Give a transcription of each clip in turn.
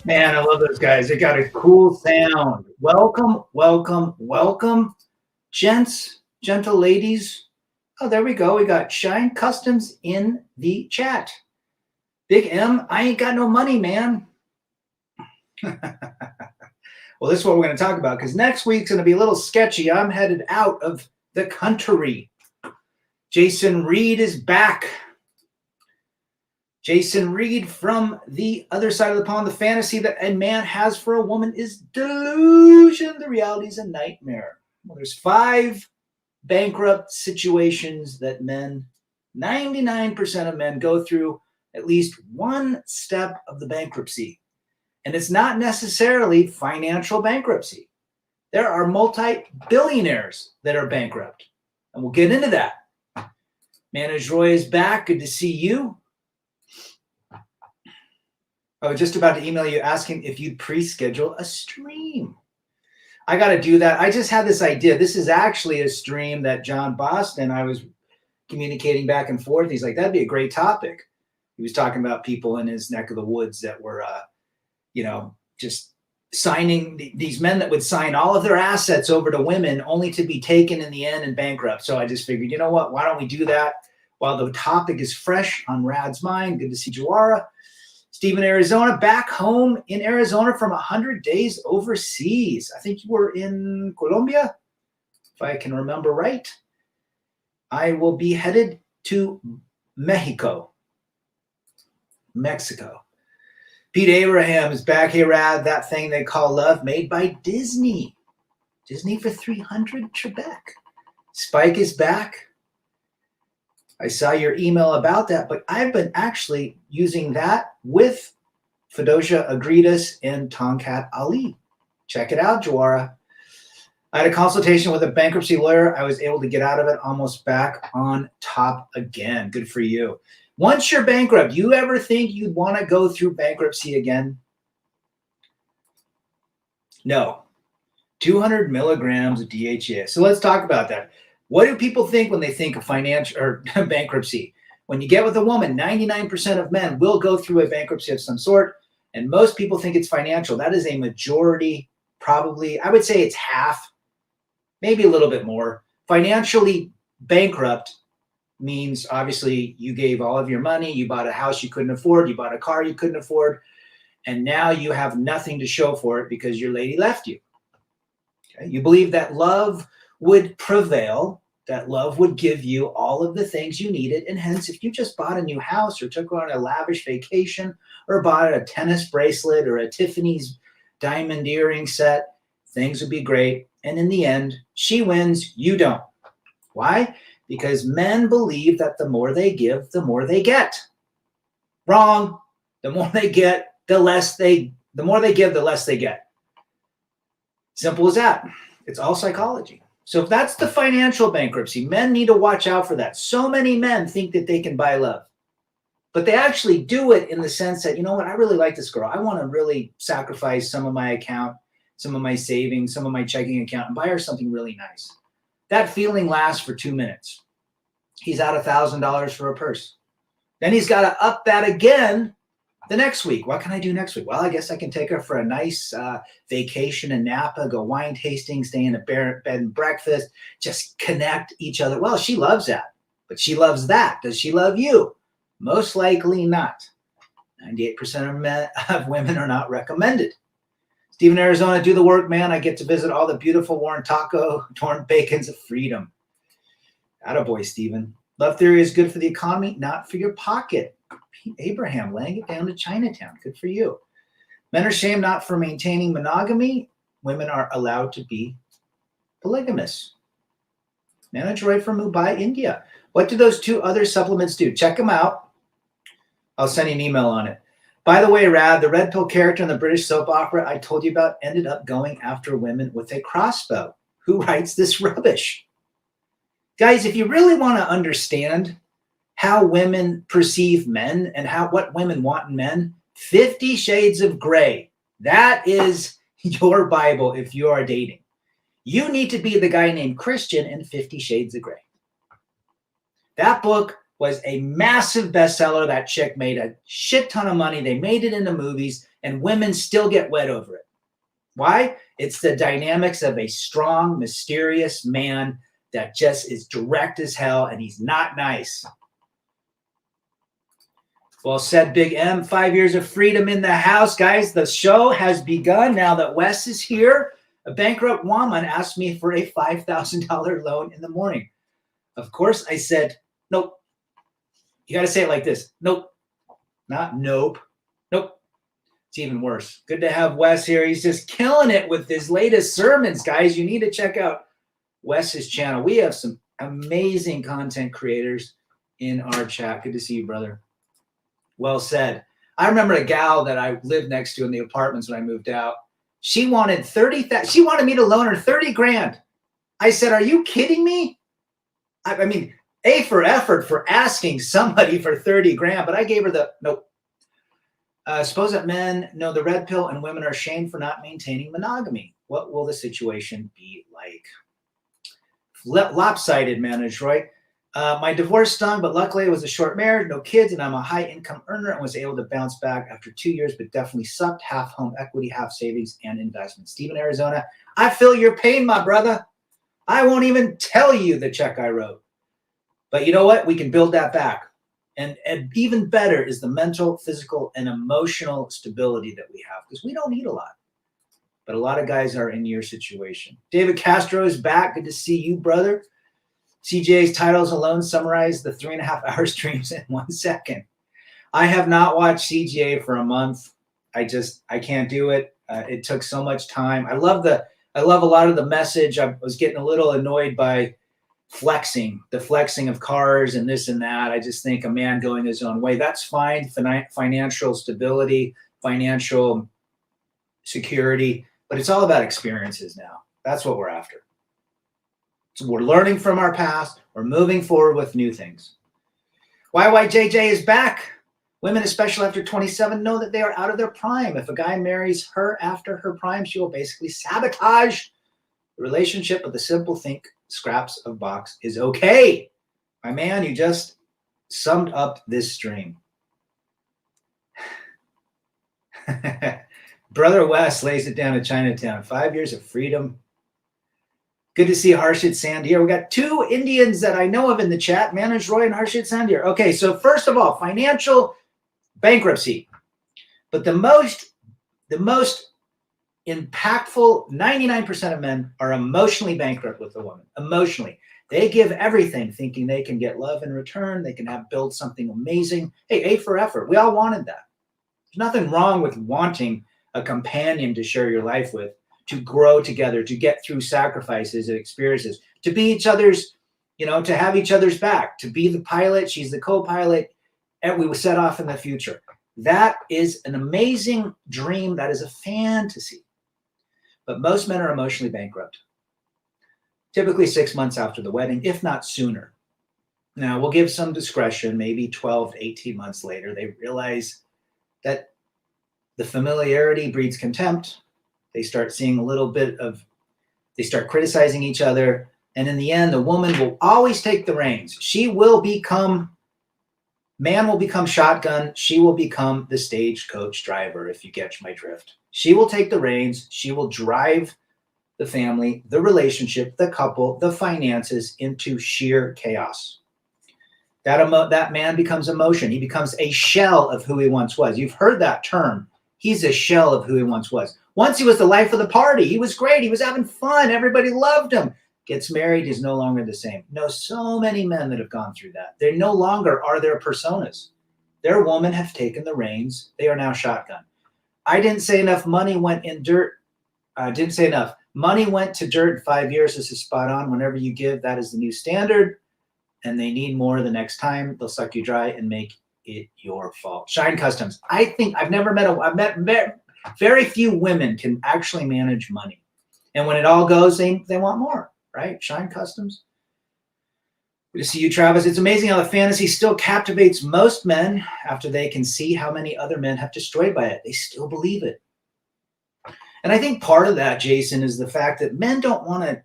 Man, I love those guys. They got a cool sound. Welcome, welcome, welcome, gents, gentle ladies. Oh, there we go. We got Shine Customs in the chat. Big M, I ain't got no money, man. Well, this is what we're going to talk about because next week's going to be a little sketchy. I'm headed out of the country. Jason Reed is back. Jason Reed from the other side of the pond. The fantasy that a man has for a woman is delusion. The reality is a nightmare. Well, there's 5 bankrupt situations that men, 99% of men, go through at least one step of the bankruptcy. And it's not necessarily financial bankruptcy. There are multi-billionaires that are bankrupt. And we'll get into that. Manoj Roy is back. Good to see you. I was just about to email you asking if you'd pre-schedule a stream. I got to do that. I just had this idea. This is actually a stream that John Boston, I was communicating back and forth. He's like, that'd be a great topic. He was talking about people in his neck of the woods that were, just signing these men that would sign all of their assets over to women only to be taken in the end and bankrupt. So I just figured, you know what? Why don't we do that while the topic is fresh on Rad's mind? Good to see Jawara. Stephen, Arizona, back home in Arizona from 100 days overseas. I think you were in Colombia, if I can remember right. I will be headed to Mexico. Pete Abraham is back. Hey, Rad, that thing they call love, made by Disney. Disney for 300, Trebek. Spike is back. I saw your email about that, but I've been actually using that with Fedosia Agridas and Tonkat Ali. Check it out, Jawara. I had a consultation with a bankruptcy lawyer. I was able to get out of it, almost back on top again. Good for you. Once you're bankrupt, you ever think you'd want to go through bankruptcy again? No. 200 milligrams of DHEA. So let's talk about that. What do people think when they think of financial or bankruptcy? When you get with a woman, 99% of men will go through a bankruptcy of some sort, and most people think it's financial. That is a majority, probably. I would say it's half, maybe a little bit more. Financially bankrupt means obviously you gave all of your money, you bought a house you couldn't afford, you bought a car you couldn't afford, and now you have nothing to show for it because your lady left you. Okay? You believe that love would prevail, that love would give you all of the things you needed, and hence if you just bought a new house or took on a lavish vacation or bought a tennis bracelet or a Tiffany's diamond earring set, things would be great. And in the end, she wins, you don't. Why? Because men believe that the more they give, the more they get. Wrong. The more they get, the more they give, the less they get. Simple as that. It's all psychology. So if that's the financial bankruptcy, men need to watch out for that. So many men think that they can buy love, but they actually do it in the sense that, you know what, I really like this girl. I want to really sacrifice some of my account, some of my savings, some of my checking account, and buy her something really nice. That feeling lasts for 2 minutes. He's out $1,000 for a purse. Then he's got to up that again The next week, what can I do next week? Well, I guess I can take her for a nice vacation in Napa, go wine tasting, stay in a bed and breakfast, just connect each other. Well, she loves that, but she loves that. Does she love you? Most likely not. 98% of women are not recommended. Steve in Arizona, do the work, man. I get to visit all the beautiful Warren bacons of freedom. Attaboy, Stephen. Love theory is good for the economy, not for your pocket. Abraham, laying it down to Chinatown. Good for you. Men are shamed not for maintaining monogamy. Women are allowed to be polygamous. Manage right from Mumbai, India. What do those 2 other supplements do? Check them out. I'll send you an email on it. By the way, Rad, the red pill character in the British soap opera I told you about ended up going after women with a crossbow. Who writes this rubbish? Guys, if you really want to understand how women perceive men and what women want in men, 50 Shades of Grey. That is your Bible if you are dating. You need to be the guy named Christian in 50 Shades of Grey. That book was a massive bestseller. That chick made a shit ton of money. They made it into movies, and women still get wet over it. Why? It's the dynamics of a strong, mysterious man that just is direct as hell, and he's not nice. Well said, Big M. 5 years of freedom in the house. Guys, the show has begun now that Wes is here. A bankrupt woman asked me for a $5,000 loan in the morning. Of course, I said, nope. You got to say it like this. Nope. Not nope. Nope. It's even worse. Good to have Wes here. He's just killing it with his latest sermons, guys. You need to check out Wes's channel. We have some amazing content creators in our chat. Good to see you, brother. Well said. I remember a gal that I lived next to in the apartments when I moved out. She wanted she wanted me to loan her 30 grand. I said, are you kidding me? I mean, A for effort for asking somebody for 30 grand, but I gave her the nope. Suppose that men know the red pill and women are shamed for not maintaining monogamy. What will the situation be like? Lopsided, managed, right? My divorce stung, but luckily it was a short marriage, no kids, and I'm a high income earner and was able to bounce back after 2 years, but definitely sucked. Half home equity, half savings and investments. Steve in Arizona, I feel your pain, my brother. I won't even tell you the check I wrote. But you know what? We can build that back. And even better is the mental, physical, and emotional stability that we have, because we don't need a lot. But a lot of guys are in your situation. David Castro is back. Good to see you, brother. CJ's titles alone summarize the 3.5 hour streams in 1 second. I have not watched CGA for a month. I can't do it. It took so much time. I love a lot of the message. I was getting a little annoyed by the flexing of cars and this and that. I just think a man going his own way, that's fine. Financial stability, financial security, but it's all about experiences now. That's what we're after. So we're learning from our past. We're moving forward with new things. YYJJ is back. Women, especially after 27, know that they are out of their prime. If a guy marries her after her prime, she will basically sabotage the relationship with the simple think scraps of box is okay. My man, you just summed up this stream. Brother West lays it down to Chinatown. 5 years of freedom. Good to see Harshit Sandhya. We got 2 Indians that I know of in the chat, Manoj Roy and Harshit Sandhya. Okay, so first of all, financial bankruptcy. But the most impactful, 99% of men are emotionally bankrupt with a woman. Emotionally. They give everything thinking they can get love in return. They can build something amazing. Hey, A for effort. We all wanted that. There's nothing wrong with wanting a companion to share your life with, to grow together, to get through sacrifices and experiences, to be each other's, to have each other's back, to be the pilot, she's the co-pilot, and we will set off in the future. That is an amazing dream. That is a fantasy. But most men are emotionally bankrupt. Typically 6 months after the wedding, if not sooner. Now, we'll give some discretion, maybe 12 to 18 months later, they realize that the familiarity breeds contempt. They start seeing they start criticizing each other. And in the end, the woman will always take the reins. She will become Man will become shotgun. She will become the stagecoach driver, if you catch my drift. She will take the reins. She will drive the family, the relationship, the couple, the finances into sheer chaos. That man becomes emotion. He becomes a shell of who he once was. You've heard that term. He's a shell of who he once was. Once he was the life of the party. He was great. He was having fun. Everybody loved him. Gets married. He's no longer the same. No, so many men that have gone through that. They no longer are their personas. Their women have taken the reins. They are now shotgun. I didn't say enough money went in dirt. I didn't say enough. Money went to dirt in 5 years. This is spot on. Whenever you give, that is the new standard. And they need more the next time. They'll suck you dry and make it your fault. Shine Customs. I think I've met very few women can actually manage money. And when it all goes, they want more, right? Shine Customs. Good to see you, Travis. It's amazing how the fantasy still captivates most men after they can see how many other men have destroyed by it. They still believe it. And I think part of that, Jason, is the fact that men don't want to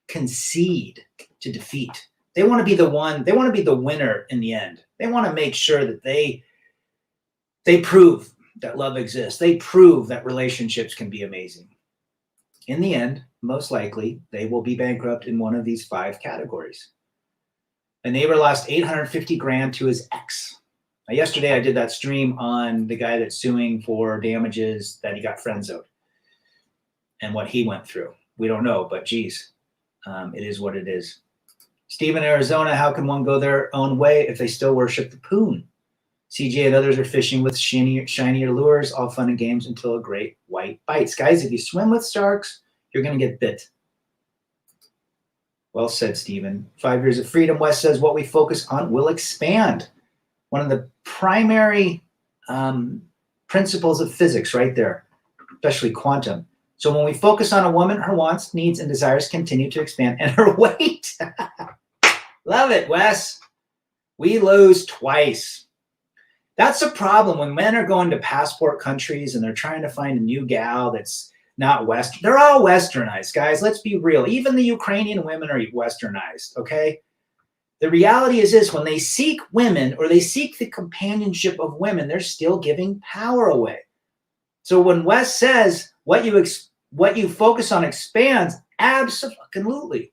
concede to defeat. They want to be the one. They want to be the winner in the end. They want to make sure that they prove that love exists. They prove that relationships can be amazing. In the end, most likely, they will be bankrupt in one of these 5 categories. A neighbor lost $850,000 to his ex. Now, yesterday, I did that stream on the guy that's suing for damages that he got friend-zoned and what he went through. We don't know, but geez, it is what it is. Steve in Arizona, how can one go their own way if they still worship the poon? CJ and others are fishing with shinier lures, all fun and games until a great white bites. Guys, if you swim with sharks, you're going to get bit. Well said, Stephen. 5 years of freedom. Wes says what we focus on will expand. One of the primary principles of physics right there, especially quantum. So when we focus on a woman, her wants, needs, and desires continue to expand, and her weight. Love it, Wes. We lose twice. That's a problem when men are going to passport countries and they're trying to find a new gal that's not Western. They're all Westernized, guys. Let's be real. Even the Ukrainian women are Westernized, okay? The reality is this, when they seek women or they seek the companionship of women, they're still giving power away. So when Wes says what you focus on expands, absolutely.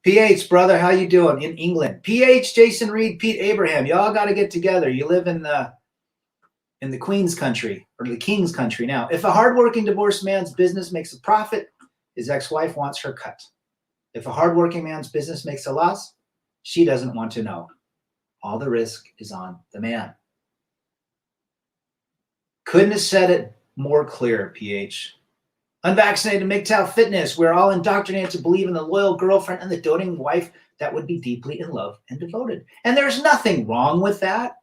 PH, brother, how you doing in England? PH, Jason Reed, Pete Abraham, y'all got to get together. You live in the Queen's country or the King's country now. If a hardworking divorced man's business makes a profit, his ex-wife wants her cut. If a hardworking man's business makes a loss, she doesn't want to know. All the risk is on the man. Couldn't have said it more clear, PH. Unvaccinated MGTOW fitness. We're all indoctrinated to believe in the loyal girlfriend and the doting wife that would be deeply in love and devoted. And there's nothing wrong with that.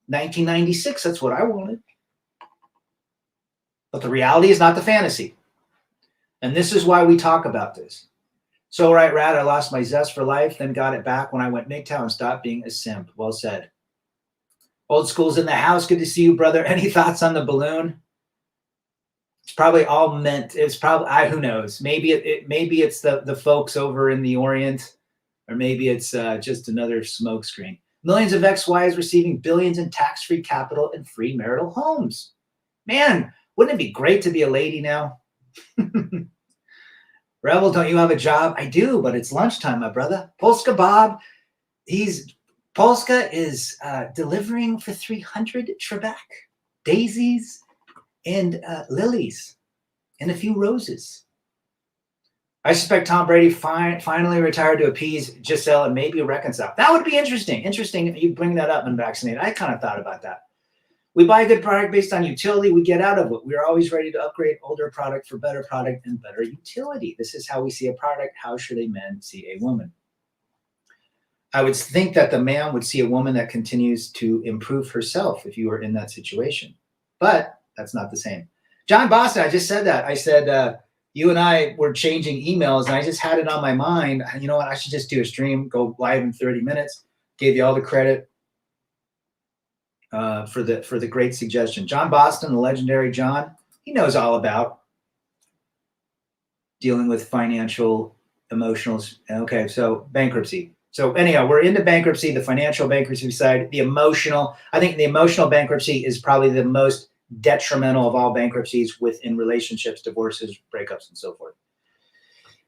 1996, that's what I wanted. But the reality is not the fantasy. And this is why we talk about this. So right, Rad, I lost my zest for life, then got it back when I went MGTOW and stopped being a simp. Well said. Old school's in the house. Good to see you, brother. Any thoughts on the balloon? It's probably all meant. It's probably, who knows? Maybe it's the folks over in the Orient, or maybe it's just another smokescreen. Millions of ex-wives receiving billions in tax-free capital and free marital homes. Man, wouldn't it be great to be a lady now? Rebel, don't you have a job? I do, but it's lunchtime, my brother. Polska Bob, Polska is delivering for 300 Trebek, daisies, and lilies, and a few roses. I suspect Tom Brady finally retired to appease Giselle and maybe reconcile. That would be interesting. Interesting you bring that up, unvaccinated. I kind of thought about that. We buy a good product based on utility. We get out of it. We're always ready to upgrade older product for better product and better utility. This is how we see a product. How should a man see a woman? I would think that the man would see a woman that continues to improve herself if you were in that situation. But that's not the same. John Boston, I just said that. I said, you and I were changing emails, and I just had it on my mind. You know what? I should just do a stream, go live in 30 minutes. Gave you all the credit for the great suggestion. John Boston, the legendary John, he knows all about dealing with financial, emotional. Okay, so bankruptcy. So anyhow, we're into bankruptcy, the financial bankruptcy side, the emotional. I think the emotional bankruptcy is probably the most detrimental of all bankruptcies within relationships, divorces, breakups, and so forth.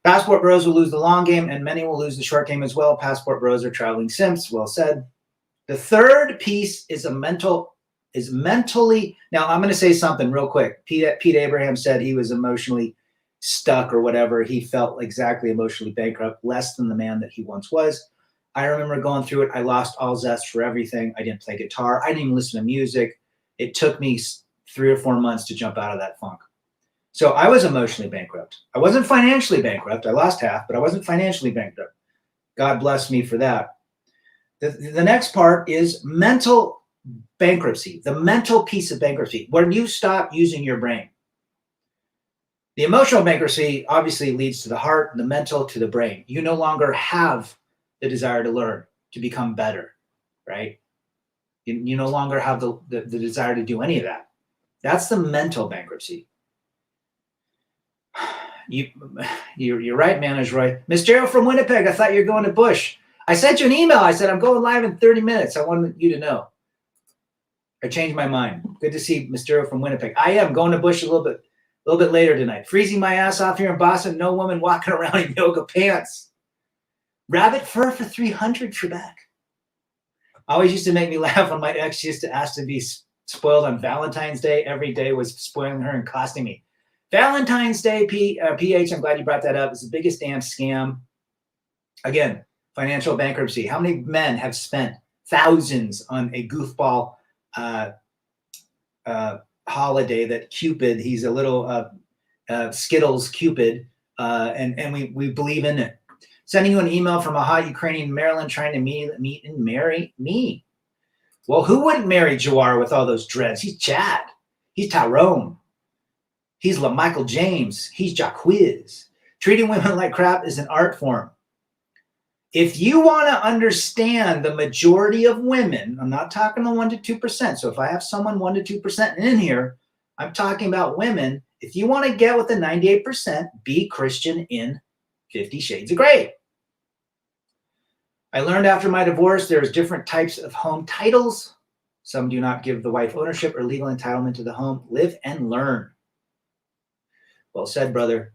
Passport bros will lose the long game, and many will lose the short game as well. Passport bros are traveling simps. Well said. The third piece is mentally. Now I'm going to say something real quick. Pete Abraham said he was emotionally stuck or whatever. He felt exactly emotionally bankrupt, less than the man that he once was. I remember going through it. I lost all zest for everything. I didn't play guitar. I didn't even listen to music. It took me 3 or 4 months to jump out of that funk. So I was emotionally bankrupt. I wasn't financially bankrupt. I lost half, but I wasn't financially bankrupt. God bless me for that. The next part is mental bankruptcy, the mental piece of bankruptcy, when you stop using your brain. The emotional bankruptcy obviously leads to the heart, the mental to the brain. You no longer have the desire to learn, to become better, right? You no longer have the desire to do any of that. That's the mental bankruptcy. You're right, Manager Roy. Miss Gerald from Winnipeg, I thought you were going to Bush. I sent you an email. I said, I'm going live in 30 minutes. I wanted you to know. I changed my mind. Good to see Miss Gerald from Winnipeg. I am going to Bush a little bit later tonight. Freezing my ass off here in Boston. No woman walking around in yoga pants. Rabbit fur for 300 Trebek. Always used to make me laugh when my ex used to ask to be spoiled on Valentine's Day. Every day was spoiling her and costing me. Valentine's Day, PH, I'm glad you brought that up. It's the biggest damn scam. Again, financial bankruptcy. How many men have spent thousands on a goofball holiday that Cupid, he's a little Skittles Cupid, and we believe in it. Sending you an email from a hot Ukrainian in Maryland trying to meet and marry me. Well, who wouldn't marry Jawar with all those dreads? He's Chad. He's Tyrone. He's LaMichael James. He's Jacquiz. Treating women like crap is an art form. If you want to understand the majority of women, I'm not talking the 1% to 2%. So if I have someone 1% to 2% in here, I'm talking about women. If you want to get with the 98%, be Christian in 50 Shades of Grey. I learned after my divorce, there's different types of home titles. Some do not give the wife ownership or legal entitlement to the home. Live and learn. Well said, brother.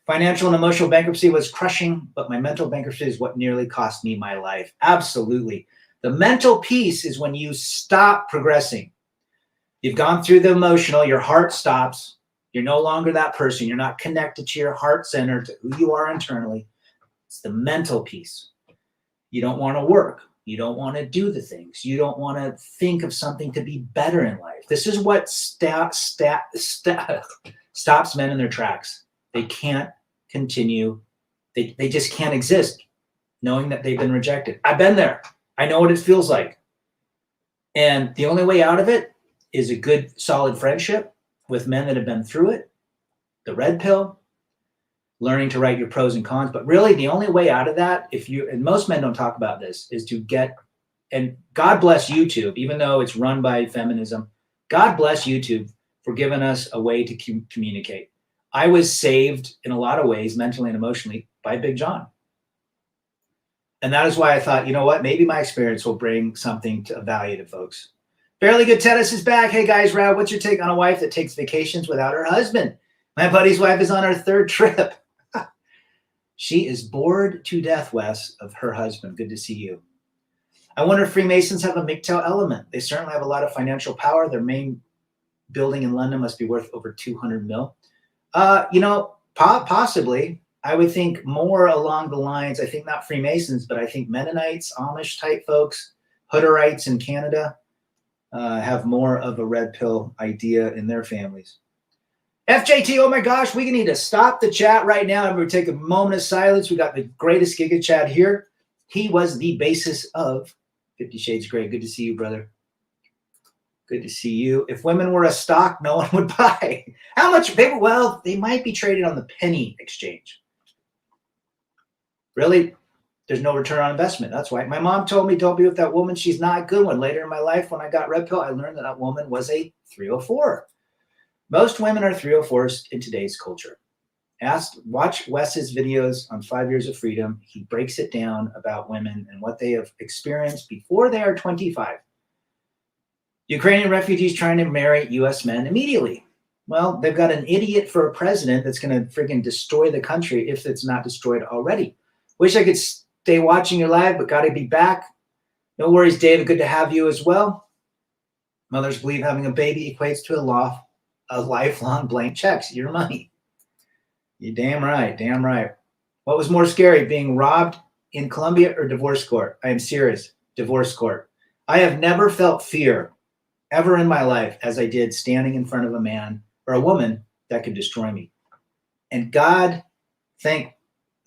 Financial and emotional bankruptcy was crushing, but my mental bankruptcy is what nearly cost me my life. Absolutely. The mental piece is when you stop progressing. You've gone through the emotional, your heart stops. You're no longer that person. You're not connected to your heart center, to who you are internally. It's the mental piece. You don't want to work. You don't want to do the things. You don't want to think of something to be better in life. This is what stops men in their tracks. They can't continue. They just can't exist knowing that they've been rejected. I've been there. I know what it feels like. And the only way out of it is a good, solid friendship with men that have been through it, the red pill, learning to write your pros and cons. But really the only way out of that, and most men don't talk about this, is to get, and God bless YouTube, even though it's run by feminism, God bless YouTube for giving us a way to communicate. I was saved in a lot of ways, mentally and emotionally, by Big John. And that is why I thought, you know what, maybe my experience will bring something of value to folks. Fairly Good Tennis is back. Hey guys, Rad, what's your take on a wife that takes vacations without her husband? My buddy's wife is on her 3rd trip. She is bored to death, Wes, of her husband. Good to see you. I wonder if Freemasons have a MGTOW element. They certainly have a lot of financial power. Their main building in London must be worth over 200 mil. Possibly. I would think more along the lines, I think not Freemasons, but I think Mennonites, Amish type folks, Hooderites in Canada have more of a red pill idea in their families. FJT, oh my gosh, we need to stop the chat right now. I'm going to take a moment of silence. We got the greatest Giga Chad here. He was the basis of 50 Shades Grey. Good to see you, brother. Good to see you. If women were a stock, no one would buy. How much? Well, they might be traded on the penny exchange. Really? There's no return on investment. That's why my mom told me, don't be with that woman. She's not a good one. Later in my life, when I got red pill, I learned that that woman was a 304. Most women are 304s in today's culture. Watch Wes's videos on 5 Years of Freedom. He breaks it down about women and what they have experienced before they are 25. Ukrainian refugees trying to marry U.S. men immediately. Well, they've got an idiot for a president that's going to freaking destroy the country if it's not destroyed already. Wish I could stay watching your live, but got to be back. No worries, David. Good to have you as well. Mothers believe having a baby equates to a lifelong blank checks, your money. You're damn right, damn right. What was more scary, being robbed in Colombia or divorce court? I am serious, divorce court. I have never felt fear ever in my life as I did standing in front of a man or a woman that could destroy me. And God, thank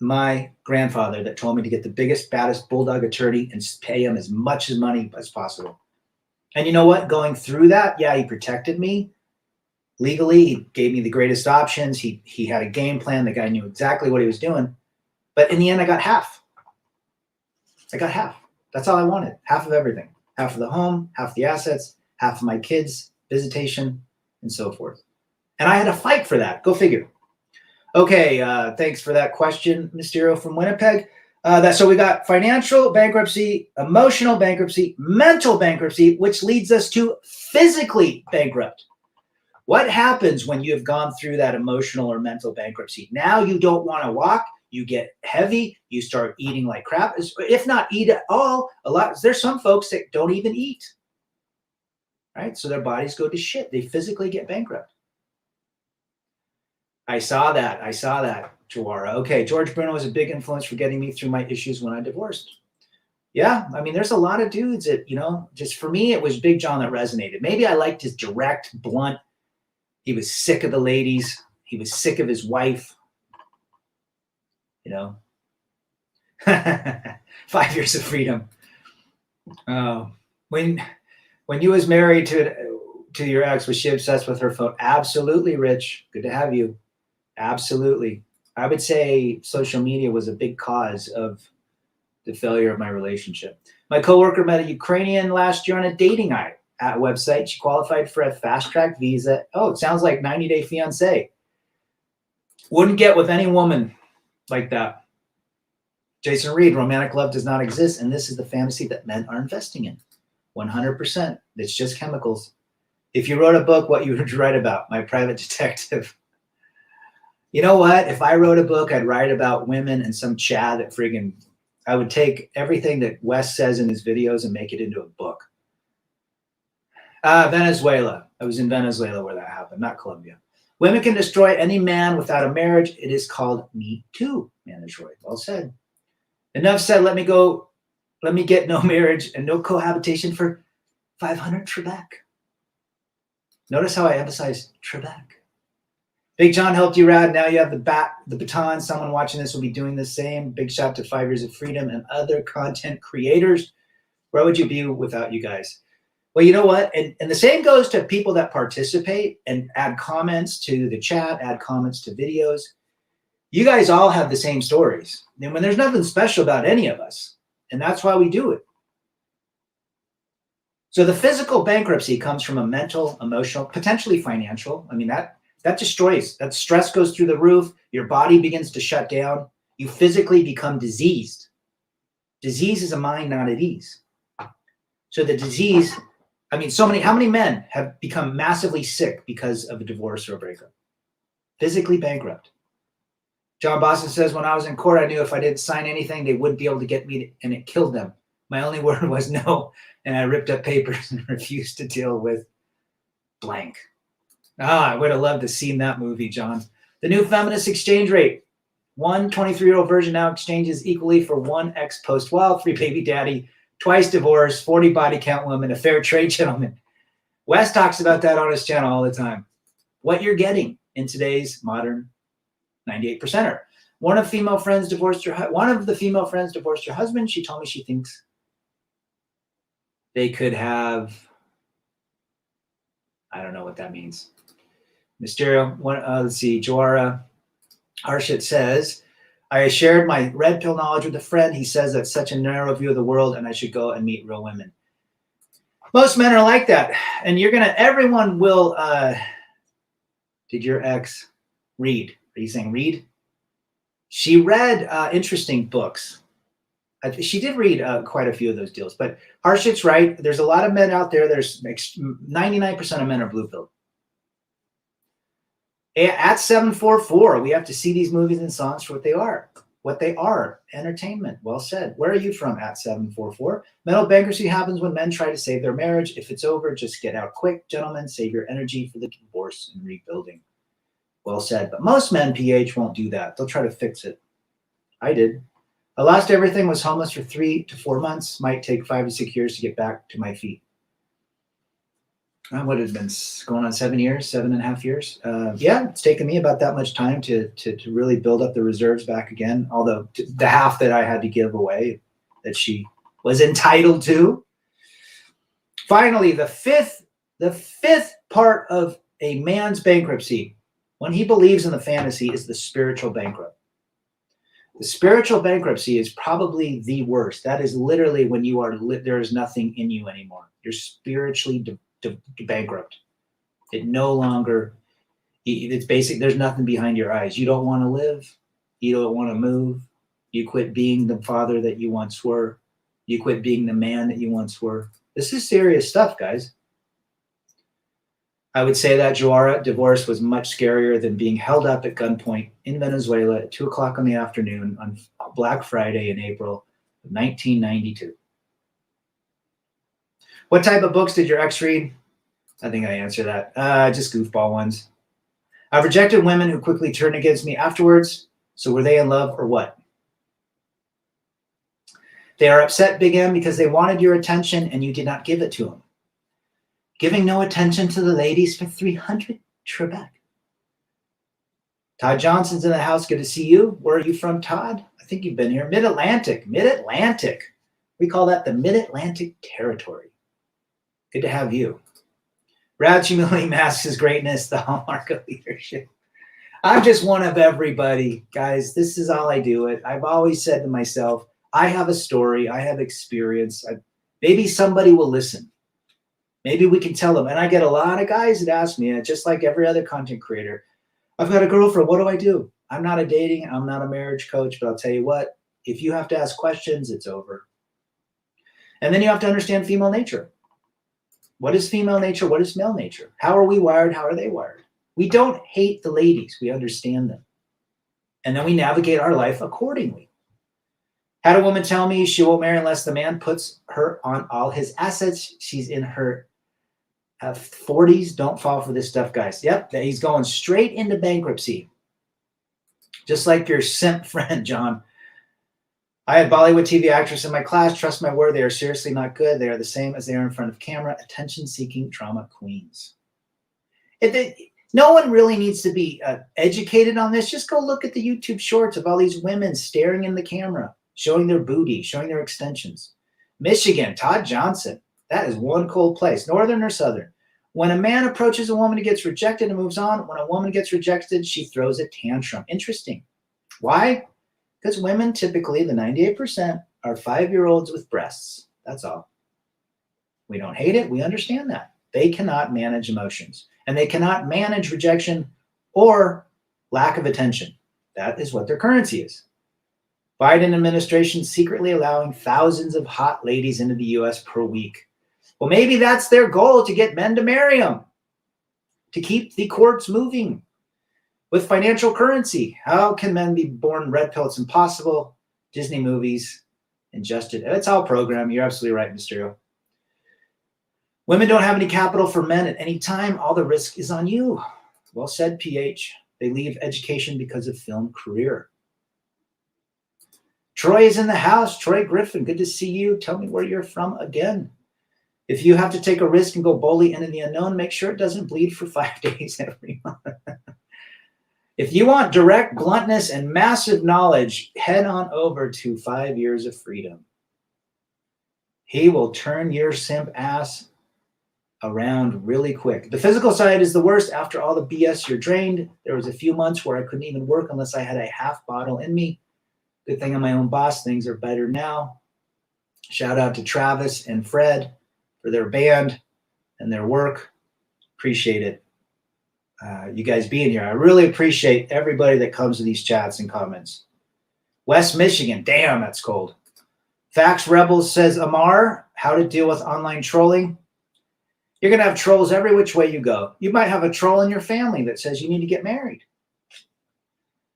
my grandfather that told me to get the biggest, baddest bulldog attorney and pay him as much money as possible. And you know what? Going through that, yeah, he protected me legally. He gave me the greatest options. He had a game plan. The guy knew exactly what he was doing. But in the end, I got half. I got half. That's all I wanted. Half of everything. Half of the home, half of the assets, half of my kids' visitation, and so forth. And I had to fight for that. Go figure. Okay, thanks for that question, Mysterio from Winnipeg. So we got financial bankruptcy, emotional bankruptcy, mental bankruptcy, which leads us to physically bankrupt. What happens when you have gone through that emotional or mental bankruptcy? Now you don't want to walk. You get heavy. You start eating like crap. If not eat at all, there's some folks that don't even eat. Right? So their bodies go to shit. They physically get bankrupt. I saw that, Jawara. Okay, George Bruno was a big influence for getting me through my issues when I divorced. Yeah, I mean, there's a lot of dudes that, just for me, it was Big John that resonated. Maybe I liked his direct, blunt. He was sick of the ladies. He was sick of his wife. 5 Years of Freedom. When you was married to your ex, was she obsessed with her phone? Absolutely, Rich. Good to have you. Absolutely. I would say social media was a big cause of the failure of my relationship. My coworker met a Ukrainian last year on a dating website. She qualified for a fast-track visa. Oh, it sounds like 90-Day Fiancé. Wouldn't get with any woman like that. Jason Reed, romantic love does not exist, and this is the fantasy that men are investing in. 100%. It's just chemicals. If you wrote a book, what you would write about? My Private Detective. You know what? If I wrote a book, I'd write about women and some Chad that friggin', I would take everything that Wes says in his videos and make it into a book. Venezuela. I was in Venezuela where that happened, not Colombia. Women can destroy any man without a marriage. It is called Me Too, Mandatory. Well said. Enough said. Let me get no marriage and no cohabitation for 500 Trebek. Notice how I emphasize Trebek. Big John helped you, Rad. Now you have the baton. Someone watching this will be doing the same. Big shout to 5 Years of Freedom and other content creators. Where would you be without you guys? Well, you know what? And the same goes to people that participate and add comments to the chat, add comments to videos. You guys all have the same stories. And when there's nothing special about any of us, and that's why we do it. So the physical bankruptcy comes from a mental, emotional, potentially financial. I mean, that destroys. That stress goes through the roof. Your body begins to shut down. You physically become diseased. Disease is a mind not at ease. So the disease, how many men have become massively sick because of a divorce or a breakup? Physically bankrupt. John Boston says, when I was in court, I knew if I didn't sign anything, they wouldn't be able to get me, and it killed them. My only word was no, and I ripped up papers and refused to deal with blank. I would have loved to have seen that movie, John. The new feminist exchange rate. One 23-year-old virgin now exchanges equally for one ex-post wild, free baby daddy, twice divorced, 40 body count woman, a fair trade gentleman. Wes talks about that on his channel all the time. What you're getting in today's modern 98%er. One of the female friends divorced her husband. She told me she thinks they could have, I don't know what that means. Mysterio, let's see, Joara Harshit says, I shared my red pill knowledge with a friend. He says that's such a narrow view of the world and I should go and meet real women. Most men are like that. And everyone will, did your ex read? Are you saying read? She read interesting books. She did read quite a few of those deals, but Harshit's right. There's a lot of men out there. There's 99% of men are blue-pilled. At 744, we have to see these movies and songs for what they are. What they are, entertainment. Well said. Where are you from at 744? Mental bankruptcy happens when men try to save their marriage. If it's over, just get out quick. Gentlemen, save your energy for the divorce and rebuilding. Well said. But most men, PH, won't do that. They'll try to fix it. I did. I lost everything, was homeless for 3 to 4 months. Might take 5 to 6 years to get back to my feet. What has been going on 7 years, 7.5 years? Yeah, it's taken me about that much time to really build up the reserves back again. Although the half that I had to give away that she was entitled to. Finally, the fifth part of a man's bankruptcy, when he believes in the fantasy, is the spiritual bankrupt. The spiritual bankruptcy is probably the worst. That is literally when you are there is nothing in you anymore. You're spiritually bankrupt. It no longer, it's basic. There's nothing behind your eyes. You don't want to live. You don't want to move. You quit being the father that you once were. You quit being the man that you once were. This is serious stuff, guys. I would say that Joara divorce was much scarier than being held up at gunpoint in Venezuela at 2 o'clock in the afternoon on Black Friday in April of 1992. What type of books did your ex read? I think I answered that. Just goofball ones. I've rejected women who quickly turn against me afterwards. So were they in love or what? They are upset, Big M, because they wanted your attention and you did not give it to them. Giving no attention to the ladies for 300 Trebek. Todd Johnson's in the house. Good to see you. Where are you from, Todd? I think you've been here. Mid-Atlantic. Mid-Atlantic. We call that the Mid-Atlantic Territory. Good to have you. Rad's humility masks his greatness, the hallmark of leadership. I'm just one of everybody, guys. This is all I do. I've always said to myself, I have a story. I have experience. Maybe somebody will listen. Maybe we can tell them. And I get a lot of guys that ask me, just like every other content creator, I've got a girlfriend. What do I do? I'm not a dating. I'm not a marriage coach. But I'll tell you what, if you have to ask questions, it's over. And then you have to understand female nature. What is female nature? What is male nature? How are we wired? How are they wired? We don't hate the ladies. We understand them. And then we navigate our life accordingly. Had a woman tell me she won't marry unless the man puts her on all his assets. She's in her 40s. Don't fall for this stuff, guys. Yep, he's going straight into bankruptcy. Just like your simp friend, John. I had Bollywood TV actress in my class. Trust my word, they are seriously not good. They are the same as they are in front of camera. Attention-seeking drama queens. No one really needs to be educated on this. Just go look at the YouTube shorts of all these women staring in the camera, showing their booty, showing their extensions. Michigan, Todd Johnson. That is one cold place, northern or southern. When a man approaches a woman, he gets rejected and moves on. When a woman gets rejected, she throws a tantrum. Interesting. Why? Because women, typically, the 98%, are 5-year-olds with breasts. That's all. We don't hate it. We understand that. They cannot manage emotions. And they cannot manage rejection or lack of attention. That is what their currency is. Biden administration secretly allowing thousands of hot ladies into the U.S. per week. Well, maybe that's their goal, to get men to marry them, to keep the courts moving with financial currency. How can men be born red pill? It's impossible. Disney movies, ingested. It's all programmed. You're absolutely right, Mysterio. Women don't have any capital for men at any time. All the risk is on you. Well said, PH. They leave education because of film career. Troy is in the house. Troy Griffin, good to see you. Tell me where you're from again. If you have to take a risk and go boldly into the unknown, make sure it doesn't bleed for 5 days every month. If you want direct bluntness and massive knowledge, head on over to 5 Years of Freedom. He will turn your simp ass around really quick. The physical side is the worst. After all the BS, you're drained. There was a few months where I couldn't even work unless I had a half bottle in me. Good thing I'm my own boss. Things are better now. Shout out to Travis and Fred for their band and their work. Appreciate it. you guys being here. I really appreciate everybody that comes to these chats and comments. West Michigan, damn, that's cold. Facts Rebels says, Amar, how to deal with online trolling. You're going to have trolls every which way you go. You might have a troll in your family that says you need to get married.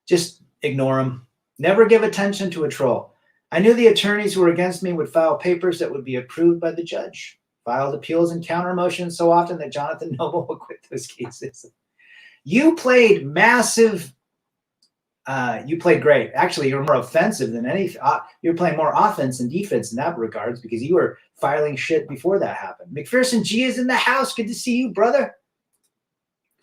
Just ignore them. Never give attention to a troll. I knew the attorneys who were against me would file papers that would be approved by the judge. Filed appeals and counter motions so often that Jonathan Noble will quit those cases. You played massive. You played great. Actually, you're more offensive than any. You're playing more offense than defense in that regards because you were filing shit before that happened. McPherson G is in the house. Good to see you, brother.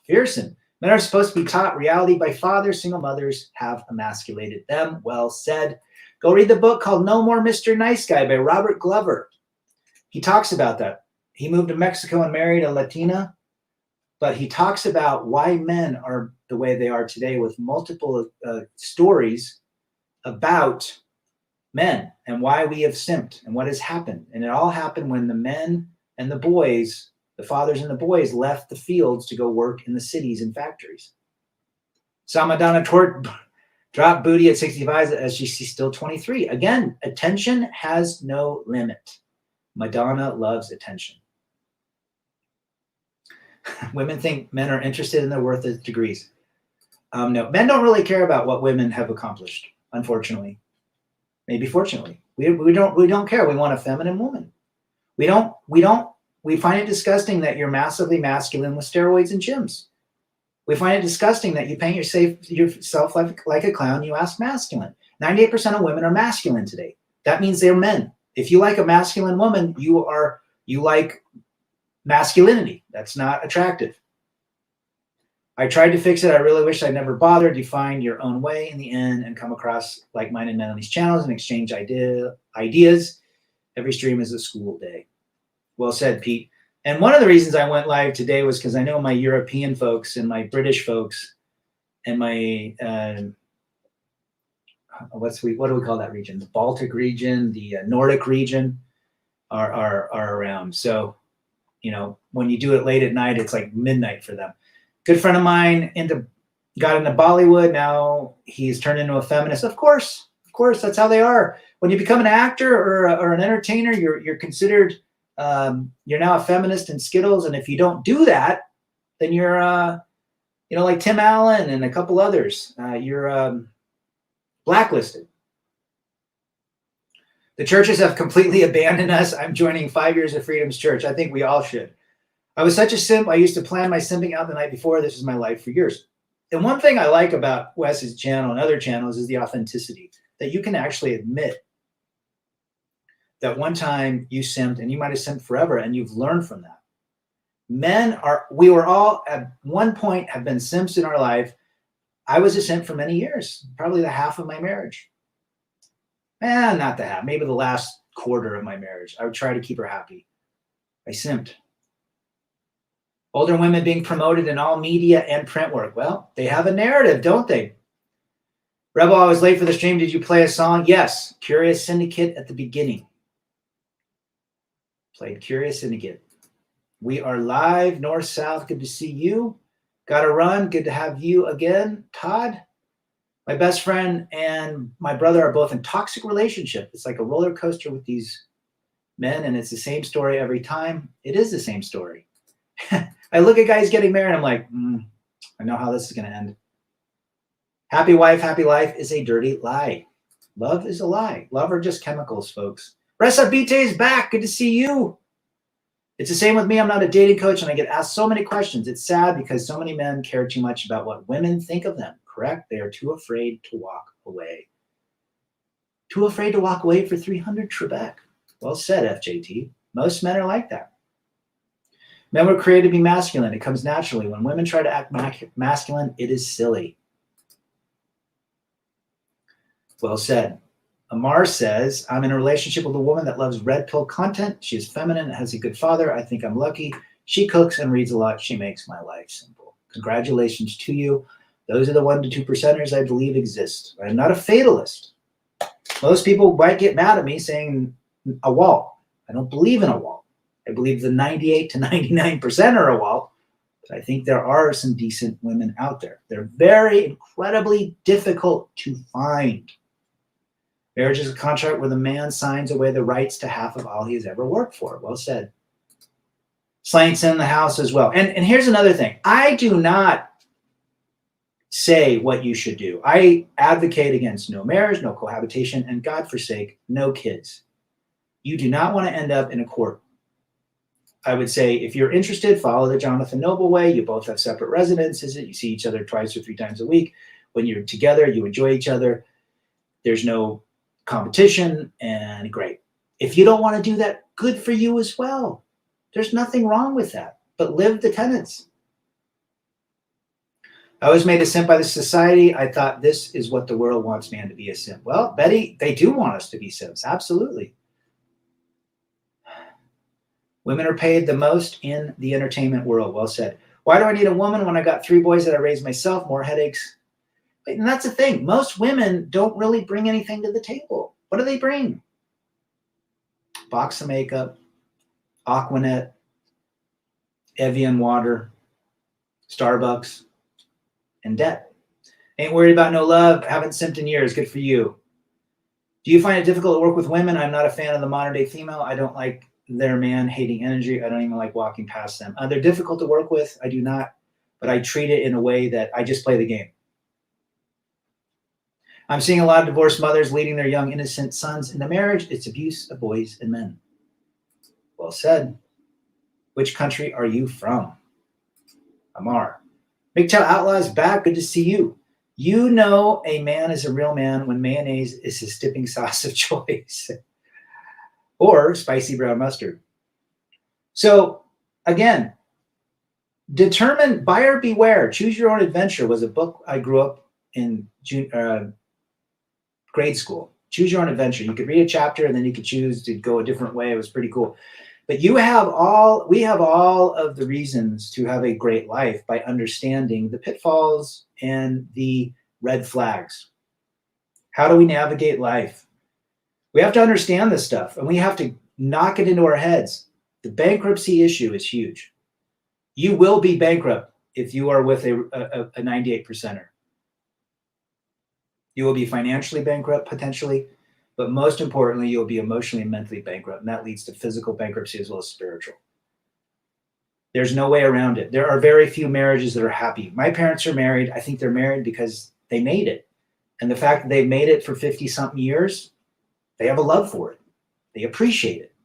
McPherson. Men are supposed to be taught reality by fathers. Single mothers have emasculated them. Well said. Go read the book called No More Mr. Nice Guy by Robert Glover. He talks about that. He moved to Mexico and married a Latina, but he talks about why men are the way they are today with multiple stories about men and why we have simped and what has happened. And it all happened when the men and the boys, the fathers and the boys, left the fields to go work in the cities and factories. Saw Madonna drop booty at 65 as she's still 23. Again, attention has no limit. Madonna loves attention. Women think men are interested in their worth as degrees. No, men don't really care about what women have accomplished, unfortunately. Maybe fortunately. We don't care. We want a feminine woman. We find it disgusting that you're massively masculine with steroids and gyms. We find it disgusting that you paint yourself like a clown, you ask masculine. 98% of women are masculine today. That means they're men. If you like a masculine woman, you like masculinity. That's not attractive. I tried to fix it. I really wish I never bothered. You find your own way in the end and come across like-minded men on these channels and exchange ideas. Every stream is a school day. Well said, Pete. And one of the reasons I went live today was because I know my European folks and my British folks and my what do we call that region? The Baltic region, the Nordic region are around. So, you know, when you do it late at night, it's like midnight for them. Good friend of mine got into Bollywood. Now he's turned into a feminist. Of course, that's how they are. When you become an actor or an entertainer, you're considered. You're now a feminist in Skittles, and if you don't do that, then you're, like Tim Allen and a couple others. You're blacklisted. The churches have completely abandoned us. I'm joining 5 Years of Freedom's church. I think we all should. I was such a simp. I used to plan my simping out the night before. This is my life for years. And one thing I like about Wes's channel and other channels is the authenticity, that you can actually admit that one time you simped and you might have simped forever and you've learned from that. We were all at one point have been simps in our life. I was a simp for many years, probably the half of my marriage. Not the half, maybe the last quarter of my marriage. I would try to keep her happy. I simped. Older women being promoted in all media and print work. Well, they have a narrative, don't they? Rebel, I was late for the stream. Did you play a song? Yes. Curious Syndicate at the beginning. Played Curious Syndicate. We are live, north, south. Good to see you. Got to run. Good to have you again, Todd. My best friend and my brother are both in toxic relationship. It's like a roller coaster with these men, and it's the same story every time. It is the same story. I look at guys getting married, I'm like, I know how this is going to end. Happy wife, happy life is a dirty lie. Love is a lie. Love are just chemicals, folks. Ressa Bite is back. Good to see you. It's the same with me. I'm not a dating coach, and I get asked so many questions. It's sad because so many men care too much about what women think of them. Correct? They are too afraid to walk away. Too afraid to walk away for 300 Trebek. Well said, FJT. Most men are like that. Men were created to be masculine. It comes naturally. When women try to act masculine, it is silly. Well said. Amar says, I'm in a relationship with a woman that loves red pill content. She is feminine and has a good father. I think I'm lucky. She cooks and reads a lot. She makes my life simple. Congratulations to you. Those are the 1% to 2%ers I believe exist. I'm not a fatalist. Most people might get mad at me saying a wall. I don't believe in a wall. I believe the 98 to 99% are a wall. But I think there are some decent women out there. They're very incredibly difficult to find. Marriage is a contract where the man signs away the rights to half of all he has ever worked for. Well said. Slank's in the house as well. And here's another thing. I do not say what you should do. I advocate against no marriage, no cohabitation, and God forsake, no kids. You do not want to end up in a court. I would say if you're interested, follow the Jonathan Noble way. You both have separate residences. You see each other 2 or 3 times a week. When you're together, you enjoy each other. There's no competition, and great. If you don't want to do that, good for you as well. There's nothing wrong with that, but live the tenets. I was made a simp by the society. I thought this is what the world wants man to be, a simp. Well, Betty, they do want us to be simps. Absolutely. Women are paid the most in the entertainment world. Well said. Why do I need a woman when I got 3 boys that I raised myself? More headaches. And that's the thing. Most women don't really bring anything to the table. What do they bring? Box of makeup, Aquanet, Evian water, Starbucks, and debt. Ain't worried about no love. Haven't simped in years. Good for you. Do you find it difficult to work with women? I'm not a fan of the modern day female. I don't like their man hating energy. I don't even like walking past them. They're difficult to work with. I do not, but I treat it in a way that I just play the game. I'm seeing a lot of divorced mothers leading their young, innocent sons into marriage. It's abuse of boys and men. Well said. Which country are you from? Amar. MGTOW Outlaw is back. Good to see you. You know a man is a real man when mayonnaise is his dipping sauce of choice. Or spicy brown mustard. So, again, determine, buyer beware. Choose Your Own Adventure was a book I grew up in grade school. Choose Your Own Adventure. You could read a chapter and then you could choose to go a different way. It was pretty cool. But we have all of the reasons to have a great life by understanding the pitfalls and the red flags. How do we navigate life? We have to understand this stuff, and we have to knock it into our heads. The bankruptcy issue is huge. You will be bankrupt if you are with a 98%er. You will be financially bankrupt, potentially, but most importantly, you'll be emotionally and mentally bankrupt, and that leads to physical bankruptcy as well as spiritual. There's no way around it. There are very few marriages that are happy. My parents are married. I think they're married because they made it. And the fact that they've made it for 50-something years, they have a love for it. They appreciate it.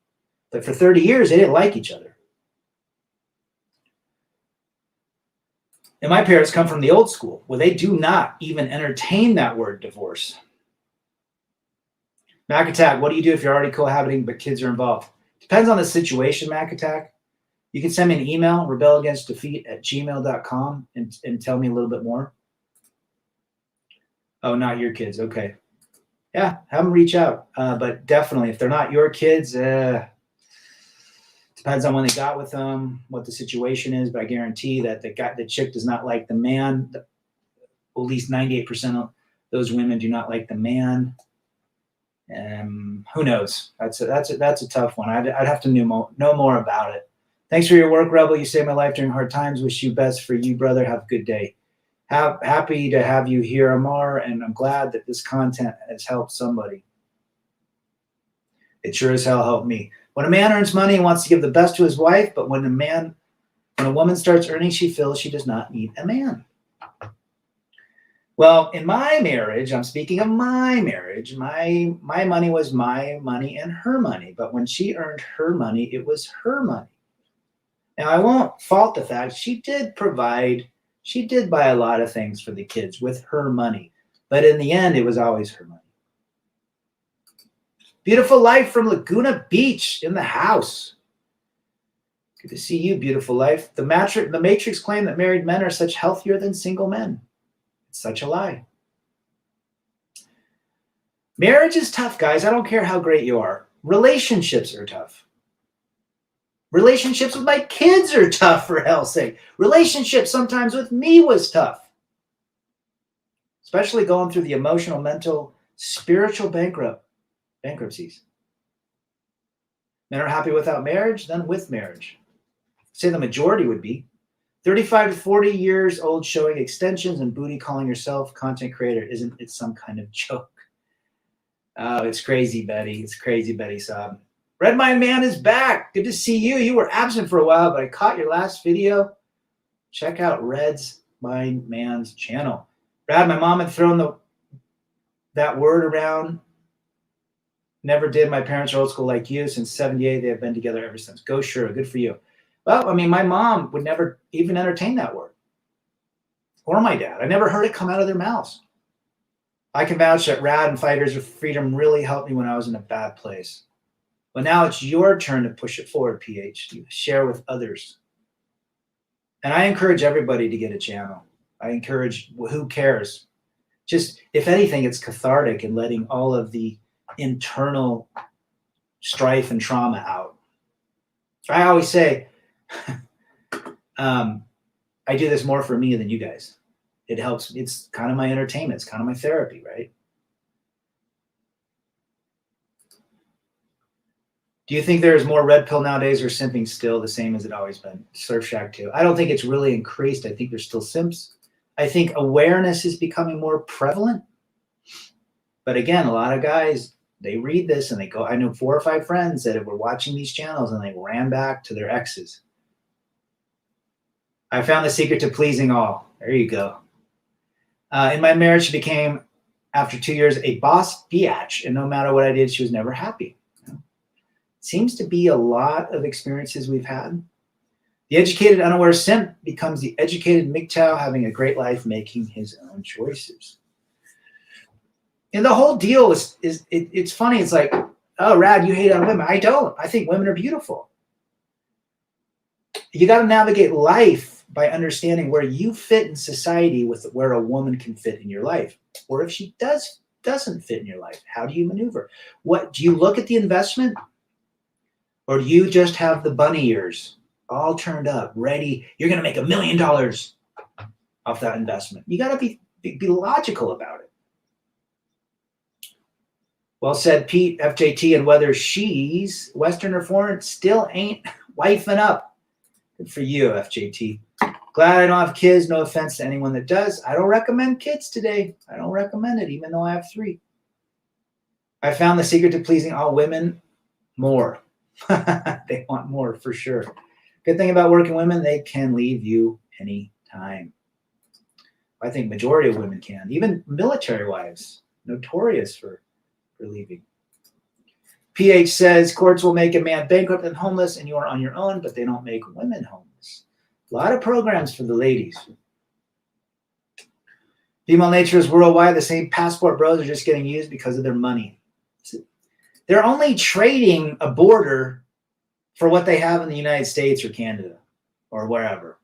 But for 30 years, they didn't like each other. And my parents come from the old school, where they do not even entertain that word divorce. Mac Attack, what do you do if you're already cohabiting but kids are involved? Depends on the situation, Mac Attack. You can send me an email, rebelagainstdefeat@gmail.com, and tell me a little bit more. Oh, not your kids. Okay. Yeah, have them reach out. But definitely, if they're not your kids, depends on when they got with them, what the situation is. But I guarantee that the chick does not like the man. At least 98% of those women do not like the man. Who knows? That's a tough one. I'd have to know more about it. Thanks for your work, Rebel. You saved my life during hard times. Wish you best for you, brother. Have a good day. Happy to have you here, Amar, and I'm glad that this content has helped somebody. It sure as hell helped me. When a man earns money, he wants to give the best to his wife, but when a woman starts earning, she feels she does not need a man. Well, in my marriage, I'm speaking of my marriage, my money was my money and her money. But when she earned her money, it was her money. Now, I won't fault the fact she did buy a lot of things for the kids with her money. But in the end, it was always her money. Beautiful life from Laguna Beach in the house. Good to see you, beautiful life. The Matrix claim that married men are such healthier than single men. It's such a lie. Marriage is tough, guys. I don't care how great you are. Relationships are tough. Relationships with my kids are tough, for hell's sake. Relationships sometimes with me was tough. Especially going through the emotional, mental, spiritual bankruptcies. Men are happy without marriage than with marriage. I'd say the majority would be. 35 to 40 years old showing extensions and booty calling yourself content creator. Isn't it some kind of joke? Oh, it's crazy, Betty. It's crazy, Betty Saab. Red Mind Man is back. Good to see you. You were absent for a while, but I caught your last video. Check out Red's Mind Man's channel. Brad, my mom had thrown that word around. Never did. My parents are old school like you. Since 78, they have been together ever since. Go Shura. Good for you. Well, I mean, my mom would never even entertain that word. Or my dad. I never heard it come out of their mouths. I can vouch that Rad and Fighters of Freedom really helped me when I was in a bad place. But now it's your turn to push it forward, PH. You share with others. And I encourage everybody to get a channel. I encourage, who cares? Just, if anything, it's cathartic in letting all of the internal strife and trauma out. I always say, I do this more for me than you guys. It helps. It's kind of my entertainment. It's kind of my therapy, right? Do you think there's more red pill nowadays, or simping still the same as it always been? Surf Shack too. I don't think it's really increased. I think there's still simps. I think awareness is becoming more prevalent. But again, a lot of guys, they read this and they go, I know 4 or 5 friends that were watching these channels and they ran back to their exes. I found the secret to pleasing all. There you go. In my marriage, she became, after 2 years, a boss biatch. And no matter what I did, she was never happy. Seems to be a lot of experiences we've had. The educated, unaware simp becomes the educated MGTOW, having a great life, making his own choices. And the whole deal is it's funny. It's like, oh, Rad, you hate on women. I don't. I think women are beautiful. You got to navigate life by understanding where you fit in society with where a woman can fit in your life. Or if she doesn't fit in your life, how do you maneuver? What do you look at the investment? Or do you just have the bunny ears all turned up, ready? You're going to make $1 million off that investment. You got to be logical about it. Well said, Pete, FJT, and whether she's Western or foreign, still ain't wifing up. Good for you, FJT. Glad I don't have kids. No offense to anyone that does. I don't recommend kids today. I don't recommend it, even though I have 3. I found the secret to pleasing all women: more. They want more for sure. Good thing about working women, they can leave you anytime. I think majority of women can. Even military wives, notorious for leaving. PH says courts will make a man bankrupt and homeless and you are on your own, but they don't make women homeless. A lot of programs for the ladies. Female nature is worldwide. The same passport bros are just getting used because of their money. They're only trading a border for what they have in the United States or Canada or wherever.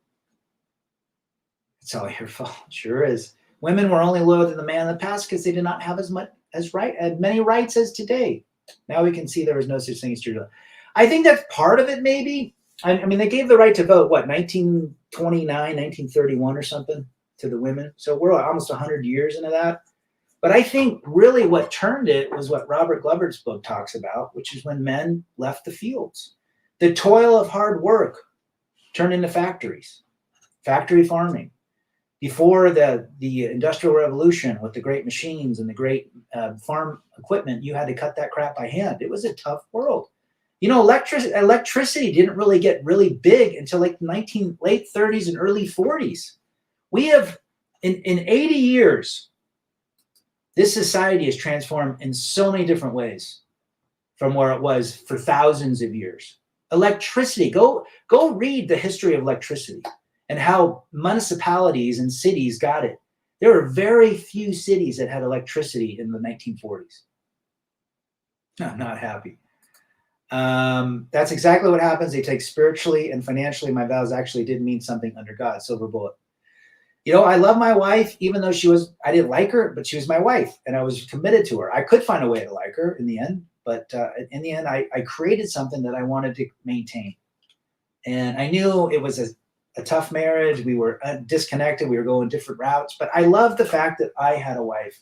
It's all your fault. Sure is. Women were only loyal to the man in the past because they did not have as many rights as today. Now we can see there was no such thing as true love. I think that's part of it, maybe. I mean, they gave the right to vote, what, 1929, 1931 or something to the women. So we're almost 100 years into that. But I think really what turned it was what Robert Glover's book talks about, which is when men left the fields. The toil of hard work turned into factories, factory farming. Before the Industrial Revolution with the great machines and the great farm equipment, you had to cut that crap by hand. It was a tough world. You know, electricity didn't really get really big until like late 30s and early 40s. We have, in 80 years, this society has transformed in so many different ways from where it was for thousands of years. Electricity, go read the history of electricity and how municipalities and cities got it. There were very few cities that had electricity in the 1940s. I'm not happy. That's exactly what happens. They take spiritually and financially. My vows actually did mean something under God. Silver bullet. You know, I love my wife, even though I didn't like her, but she was my wife and I was committed to her. I could find a way to like her in the end, but in the end, I created something that I wanted to maintain. And I knew it was a tough marriage. We were disconnected. We were going different routes, but I love the fact that I had a wife.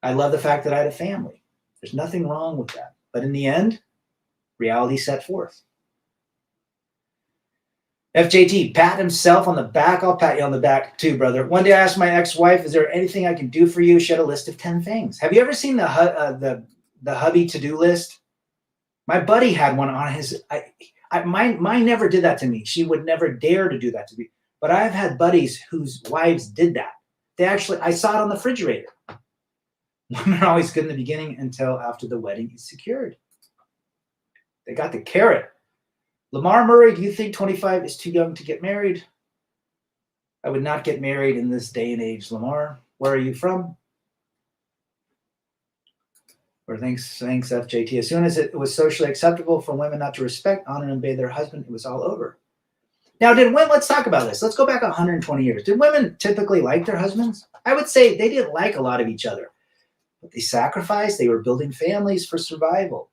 I love the fact that I had a family. There's nothing wrong with that. But in the end, reality set forth. FJT, pat himself on the back. I'll pat you on the back too, brother. One day I asked my ex-wife, is there anything I can do for you? She had a list of 10 things. Have you ever seen the hubby to-do list? My buddy had one on his, mine never did that to me. She would never dare to do that to me. But I've had buddies whose wives did that. They actually, I saw it on the refrigerator. Women are always good in the beginning until after the wedding is secured. They got the carrot. Lamar Murray, do you think 25 is too young to get married? I would not get married in this day and age. Lamar, where are you from? Or thanks, FJT. As soon as it was socially acceptable for women not to respect, honor, and obey their husband, it was all over. Now, let's talk about this. Let's go back 120 years. Did women typically like their husbands? I would say they didn't like a lot of each other. But they sacrificed. They were building families for survival.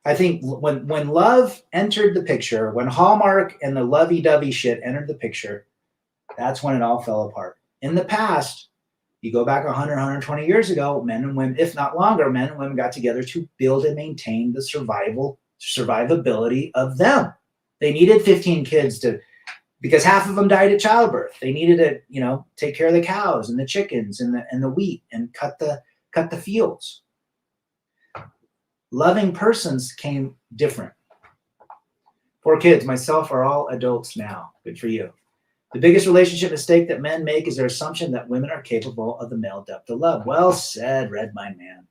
I think when love entered the picture, when Hallmark and the lovey-dovey shit entered the picture, that's when it all fell apart. In the past, you go back 100, 120 years ago, men and women, if not longer, men and women got together to build and maintain the survivability of them. They needed 15 kids because half of them died at childbirth. They needed to, take care of the cows and the chickens and the wheat and cut the fields. Loving persons came different. 4 kids, myself, are all adults now. Good for you. The biggest relationship mistake that men make is their assumption that women are capable of the male depth of love. Well said, Red Mind Man.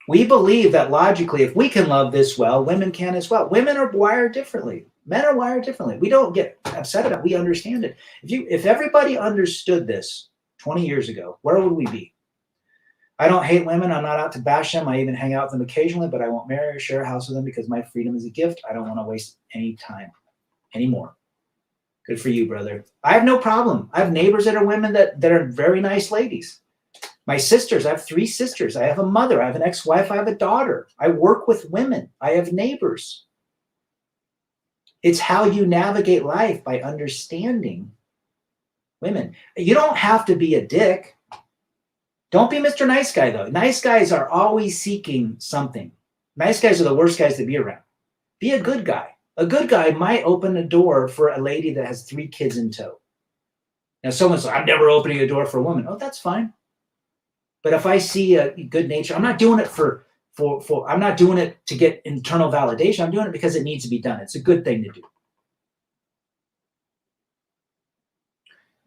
We believe that logically, if we can love this well, women can as well. Women are wired differently. Men are wired differently. We don't get upset about it. We understand it. If everybody understood this 20 years ago, where would we be? I don't hate women. I'm not out to bash them. I even hang out with them occasionally, but I won't marry or share a house with them because my freedom is a gift. I don't want to waste any time anymore. Good for you, brother. I have no problem. I have neighbors that are women that are very nice ladies. My sisters, I have 3 sisters. I have a mother. I have an ex-wife. I have a daughter. I work with women. I have neighbors. It's how you navigate life, by understanding women. You don't have to be a dick. Don't be Mr. Nice Guy, though. Nice guys are always seeking something. Nice guys are the worst guys to be around. Be a good guy. A good guy might open a door for a lady that has 3 kids in tow. Now, someone's like, I'm never opening a door for a woman. Oh, that's fine. But if I see a good nature, I'm not doing it I'm not doing it to get internal validation. I'm doing it because it needs to be done. It's a good thing to do.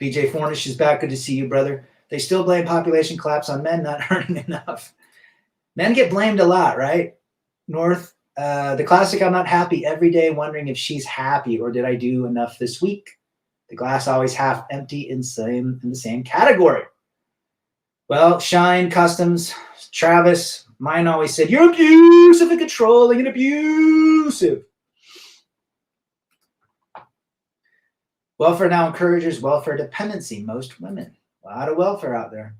BJ Fornish is back. Good to see you, brother. They still blame population collapse on men not earning enough. Men get blamed a lot, right? North, the classic, I'm not happy every day, wondering if she's happy or did I do enough this week? The glass always half empty in the same category. Well, Shine Customs, Travis, mine always said, you're abusive and controlling and abusive. Welfare now encourages welfare dependency. Most women. A lot of welfare out there.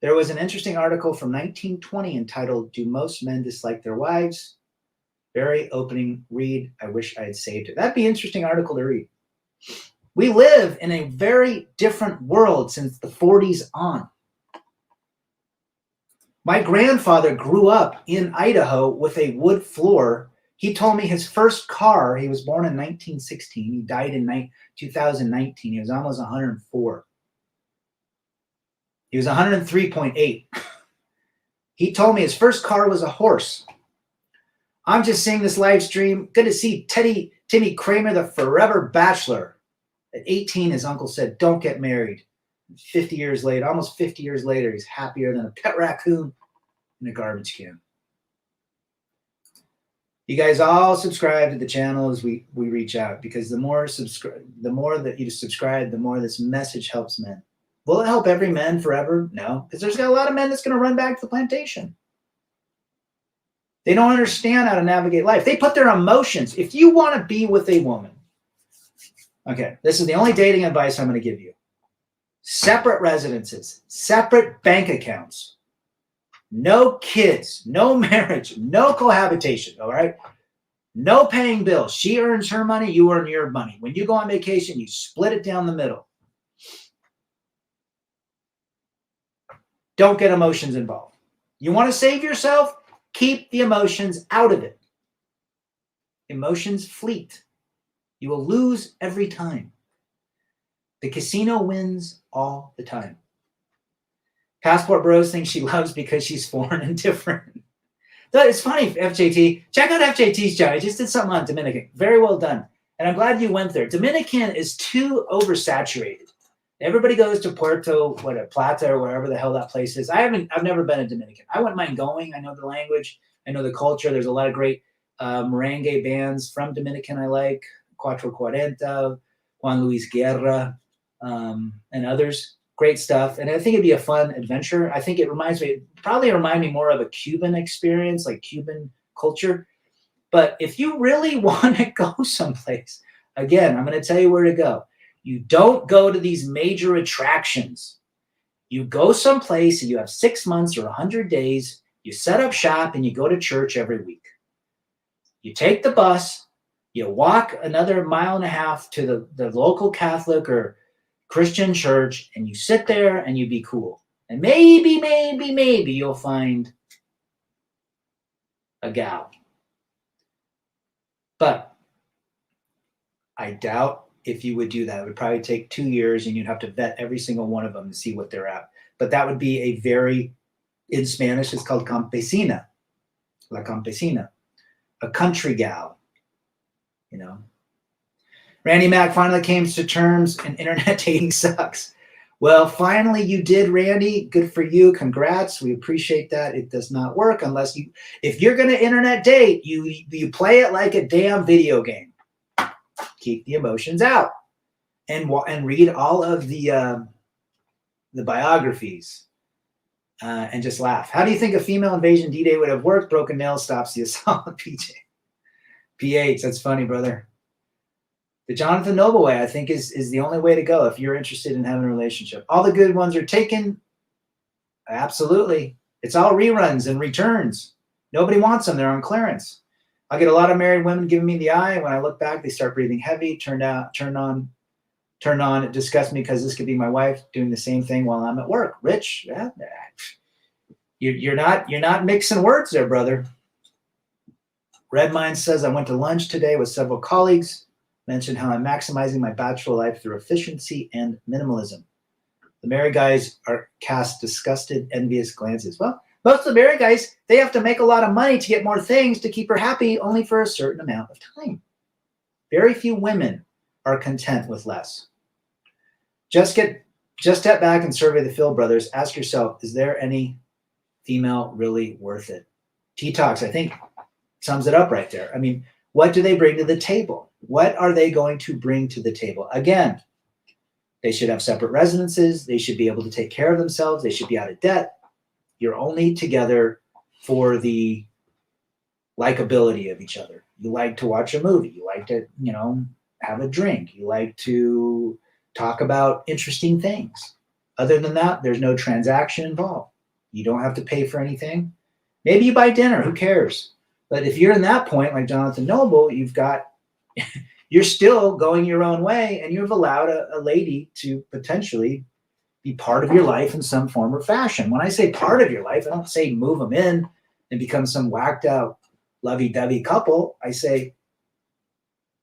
There was an interesting article from 1920 entitled, Do Most Men Dislike Their Wives? Very opening read. I wish I had saved it. That'd be an interesting article to read. We live in a very different world since the 40s on. My grandfather grew up in Idaho with a wood floor. He told me his first car, he was born in 1916. He died in 2019. He was almost 104. He was 103.8. He told me his first car was a horse. I'm just seeing this live stream. Good to see Timmy Kramer, the forever bachelor. At 18, his uncle said, don't get married. 50 years later, almost 50 years later, he's happier than a pet raccoon in a garbage can. You guys all subscribe to the channel as we reach out, because the more that you subscribe, the more this message helps men. Will it help every man forever? No, because there's got a lot of men that's going to run back to the plantation. They don't understand how to navigate life. They put their emotions. If you want to be with a woman, okay, this is the only dating advice I'm going to give you. Separate residences, separate bank accounts, no kids, no marriage, no cohabitation, all right? No paying bills. She earns her money, you earn your money. When you go on vacation, you split it down the middle. Don't get emotions involved. You want to save yourself? Keep the emotions out of it. Emotions fleet. You will lose every time. The casino wins all the time. Passport Bros thinks she loves because she's foreign and different. It's funny, FJT. Check out FJT's channel. I just did something on Dominican. Very well done. And I'm glad you went there. Dominican is too oversaturated. Everybody goes to Puerto, Plata, or wherever the hell that place is. I've never been a Dominican. I wouldn't mind going. I know the language. I know the culture. There's a lot of great merengue bands from Dominican I like. Cuatro Cuarenta, Juan Luis Guerra, and others. Great stuff. And I think it'd be a fun adventure. I think it probably remind me more of a Cuban experience, like Cuban culture. But if you really want to go someplace, again, I'm going to tell you where to go. You don't go to these major attractions. You go someplace and you have 6 months or 100 days. You set up shop and you go to church every week. You take the bus. You walk another 1.5 miles to the local Catholic or Christian church, and you sit there and you be cool. And maybe you'll find a gal. But I doubt if you would do that. It would probably take 2 years, and you'd have to vet every single one of them to see what they're at. But that would be in Spanish, it's called campesina, la campesina, a country gal, you know. Randy Mack finally came to terms and internet dating sucks. Well, finally you did, Randy. Good for you. Congrats. We appreciate that. It does not work unless if you're going to internet date, you play it like a damn video game. Keep the emotions out and read all of the biographies and just laugh. How do you think a female invasion D-Day would have worked? Broken nail stops the assault. PJ. PH. That's funny, brother. The Jonathan Noble way, I think, is the only way to go if you're interested in having a relationship. All the good ones are taken. Absolutely. It's all reruns and returns. Nobody wants them. They're on clearance. I get a lot of married women giving me the eye. When I look back, they start breathing heavy, turn on. It disgusts me because this could be my wife doing the same thing while I'm at work. Rich, yeah, you're not mixing words there, brother. Red Mind says, I went to lunch today with several colleagues. Mentioned how I'm maximizing my bachelor life through efficiency and minimalism. The married guys are cast disgusted, envious glances. Well, most of the married guys, they have to make a lot of money to get more things to keep her happy only for a certain amount of time. Very few women are content with less. Just step back and survey the Phil brothers. Ask yourself, is there any female really worth it? T-Talks, I think, sums it up right there. I mean, what do they bring to the table? What are they going to bring to the table? Again, they should have separate residences. They should be able to take care of themselves. They should be out of debt. You're only together for the likability of each other. You like to watch a movie. You like to, have a drink. You like to talk about interesting things. Other than that, there's no transaction involved. You don't have to pay for anything. Maybe you buy dinner. Who cares? But if you're in that point, like Jonathan Noble, you're still going your own way, and you've allowed a lady to potentially be part of your life in some form or fashion. When I say part of your life, I don't say move them in and become some whacked out lovey-dovey couple. I say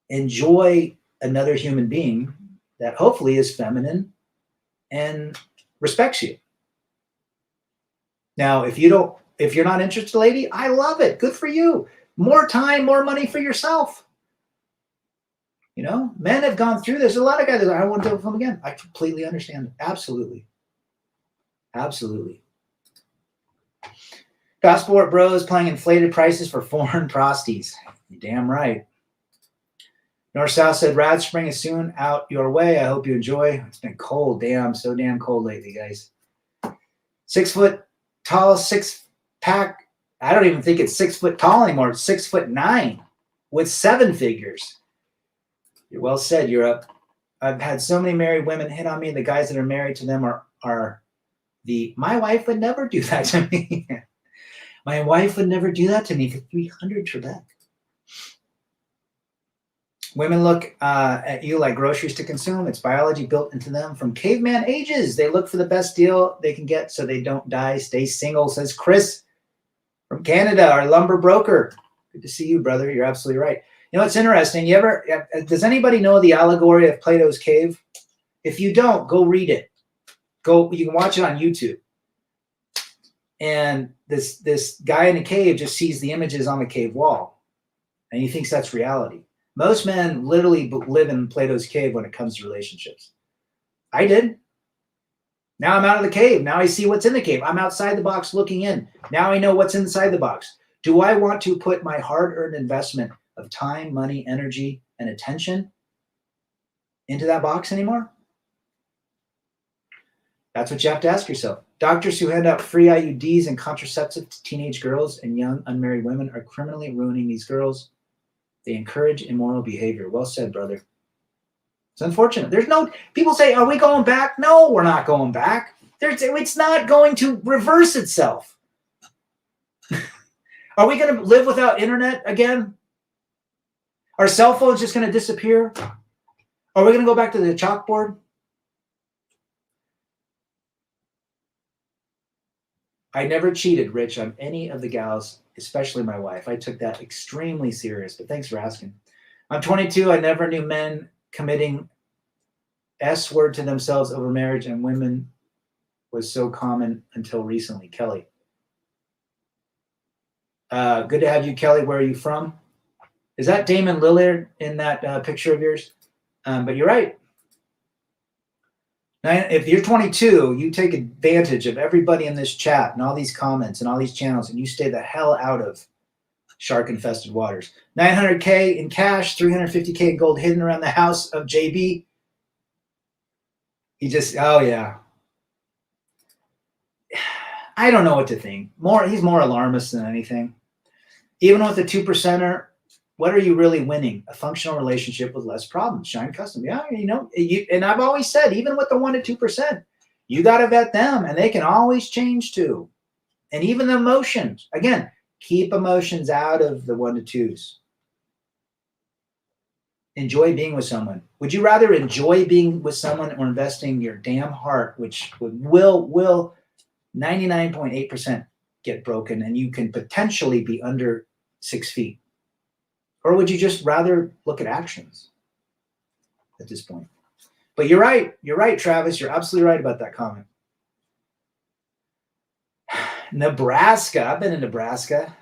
enjoy another human being that hopefully is feminine and respects you. Now, if you're not interested, lady, I love it. Good for you. More time, more money for yourself. Men have gone through this. A lot of guys are like, I want to do it with them again. I completely understand it. Absolutely. Absolutely. Passport Bros playing inflated prices for foreign prosties. You're damn right. North South said, Rad Spring is soon out your way. I hope you enjoy. It's been cold. Damn, so damn cold lately, guys. 6 foot tall, 6-pack. I don't even think it's 6 foot tall anymore. It's 6'9" with 7 figures. You're well said, Europe. I've had so many married women hit on me. The guys that are married to them are my wife would never do that to me. My wife would never do that to me for 300, Trebek. Women look at you like groceries to consume. It's biology built into them from caveman ages. They look for the best deal they can get so they don't die. Stay single, says Chris from Canada, our lumber broker. Good to see you, brother. You're absolutely right. You know, it's interesting. Does anybody know the allegory of Plato's cave? If you don't, go read it. You can watch it on YouTube. And this guy in a cave just sees the images on the cave wall, and he thinks that's reality. Most men literally live in Plato's cave when it comes to relationships. I did. Now I'm out of the cave. Now I see what's in the cave. I'm outside the box looking in. Now I know what's inside the box. Do I want to put my hard-earned investment of time, money, energy, and attention into that box anymore? That's what you have to ask yourself. Doctors who hand out free IUDs and contraceptives to teenage girls and young unmarried women are criminally ruining these girls. They encourage immoral behavior. Well said, brother. It's unfortunate. People say, are we going back? No, we're not going back. It's not going to reverse itself. Are we going to live without internet again? Are cell phones just going to disappear? Are we going to go back to the chalkboard? I never cheated, Rich, on any of the gals, especially my wife. I took that extremely serious, but thanks for asking. I'm 22. I never knew men committing S word to themselves over marriage and women was so common until recently. Kelly. Good to have you, Kelly. Where are you from? Is that Damon Lillard in that picture of yours? But you're right. Now, if you're 22, you take advantage of everybody in this chat and all these comments and all these channels, and you stay the hell out of shark-infested waters. 900K in cash, 350K in gold hidden around the house of JB. Oh yeah. I don't know what to think. He's more alarmist than anything. Even with a 2%er, what are you really winning? A functional relationship with less problems. Shine Custom. Yeah, and I've always said, even with the 1% to 2%, you got to vet them, and they can always change too. And even the emotions. Again, keep emotions out of the 1 to 2s. Enjoy being with someone. Would you rather enjoy being with someone or investing your damn heart, which will 99.8% get broken, and you can potentially be under 6 feet? Or would you just rather look at actions at this point? But you're right. You're right, Travis. You're absolutely right about that comment. Nebraska. I've been in Nebraska.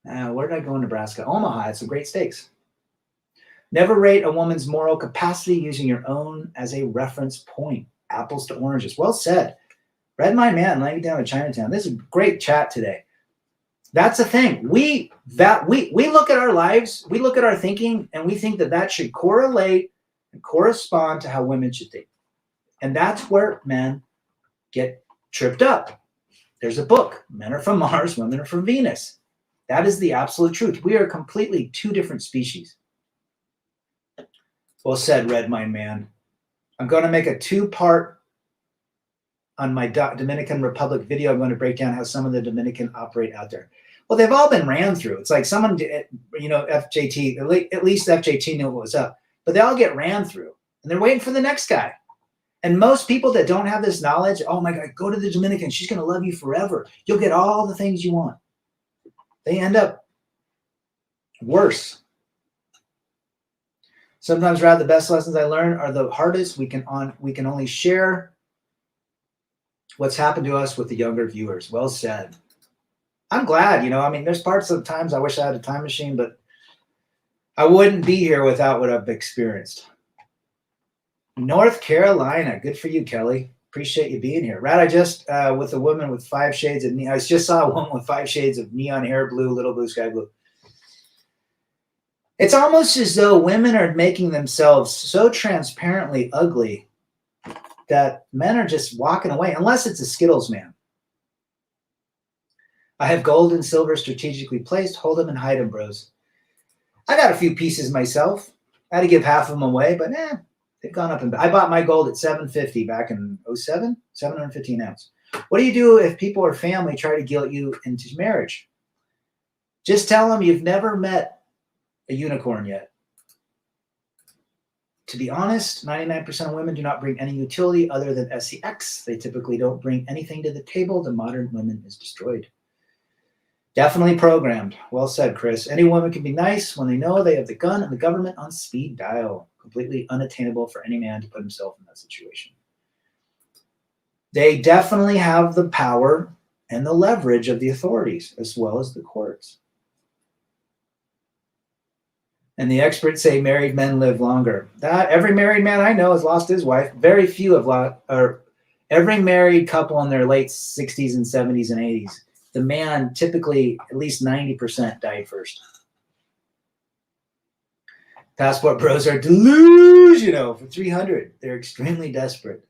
Where did I go in Nebraska? Omaha. It's some great steaks. Never rate a woman's moral capacity using your own as a reference point. Apples to oranges. Well said. Red My Man, laying down in Chinatown. This is a great chat today. That's the thing. We look at our lives, we look at our thinking, and we think that should correlate and correspond to how women should think. And that's where men get tripped up. There's a book. Men are from Mars, women are from Venus. That is the absolute truth. We are completely two different species. Well said, Red Mind Man. I'm going to make a 2-part on my Dominican Republic video. I'm going to break down how some of the Dominican operate out there. Well, they've all been ran through. It's like someone, FJT, at least FJT knew what was up, but they all get ran through, and they're waiting for the next guy. And most people that don't have this knowledge, oh my God, go to the Dominican. She's going to love you forever. You'll get all the things you want. They end up worse. Sometimes, rather, the best lessons I learned are the hardest. We can only share what's happened to us with the younger viewers. Well said. I'm glad, there's parts of times I wish I had a time machine, but I wouldn't be here without what I've experienced. North Carolina. Good for you, Kelly. Appreciate you being here. Rad, I just, with a woman with 5 shades of I just saw a woman with 5 shades of neon hair blue, little blue, sky blue. It's almost as though women are making themselves so transparently ugly that men are just walking away, unless it's a Skittles man. I have gold and silver strategically placed. Hold them and hide them, bros. I got a few pieces myself. I had to give half of them away, but they've gone up. I bought my gold at $750 back in 07, 715 ounce. What do you do if people or family try to guilt you into marriage? Just tell them you've never met a unicorn yet. To be honest, 99% of women do not bring any utility other than sex. They typically don't bring anything to the table. The modern woman is destroyed. Definitely programmed. Well said, Chris. Any woman can be nice when they know they have the gun and the government on speed dial. Completely unattainable for any man to put himself in that situation. They definitely have the power and the leverage of the authorities as well as the courts. And the experts say married men live longer. That every married man I know has lost his wife. Very few have lost, or every married couple in their late 60s and 70s and 80s. The man typically at least 90% died first. Passport bros are delusional for 300. They're extremely desperate.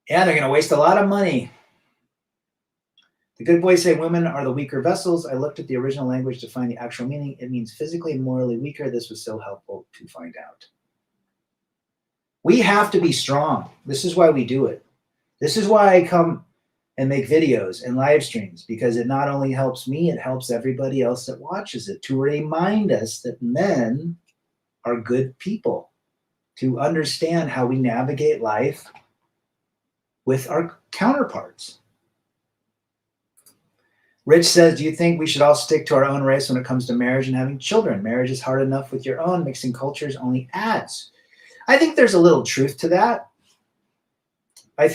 Yeah, they're going to waste a lot of money. The good boys say women are the weaker vessels. I looked at the original language to find the actual meaning. It means physically and morally weaker. This was so helpful to find out. We have to be strong. This is why we do it. This is why I come and make videos and live streams, because it not only helps me, it helps everybody else that watches it, to remind us that men are good people, to understand how we navigate life with our counterparts. Rich says, do you think we should all stick to our own race when it comes to marriage and having children? Marriage is hard enough with your own. Mixing cultures only adds. I think there's a little truth to that. I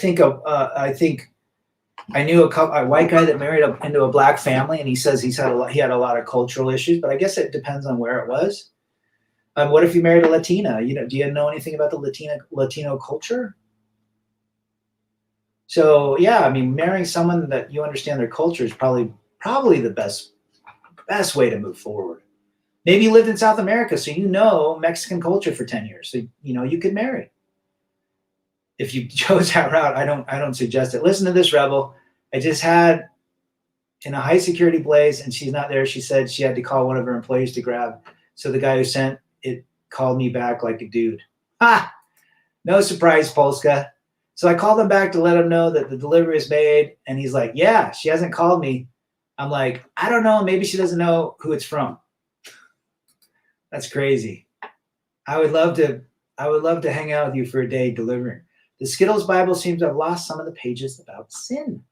knew a white guy that married into a black family, and he says he had a lot of cultural issues, but I guess it depends on where it was. What if you married a Latina? Do you know anything about the Latino culture? So yeah, I mean, marrying someone that you understand their culture is probably the best way to move forward. Maybe you lived in South America, so you know Mexican culture for 10 years. So you could marry. If you chose that route, I don't suggest it. Listen to this, Rebel. I just had in a high security place, and she's not there. She said she had to call one of her employees to grab. So the guy who sent it called me back like a dude. Ha! No surprise, Polska. So I called him back to let him know that the delivery is made. And he's like, yeah, she hasn't called me. I'm like, I don't know. Maybe she doesn't know who it's from. That's crazy. I would love to hang out with you for a day delivering. The Skittles Bible seems to have lost some of the pages about sin.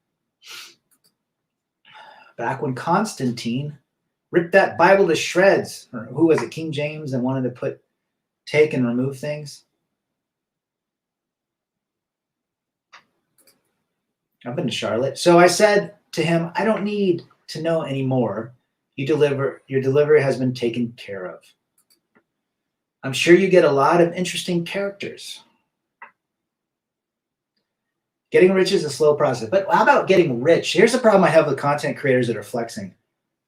Back when Constantine ripped that Bible to shreds, or who was it, King James, and wanted to take and remove things. I've been to Charlotte. So I said to him, I don't need to know anymore. Your delivery has been taken care of. I'm sure you get a lot of interesting characters. Getting rich is a slow process. But how about getting rich? Here's the problem I have with content creators that are flexing.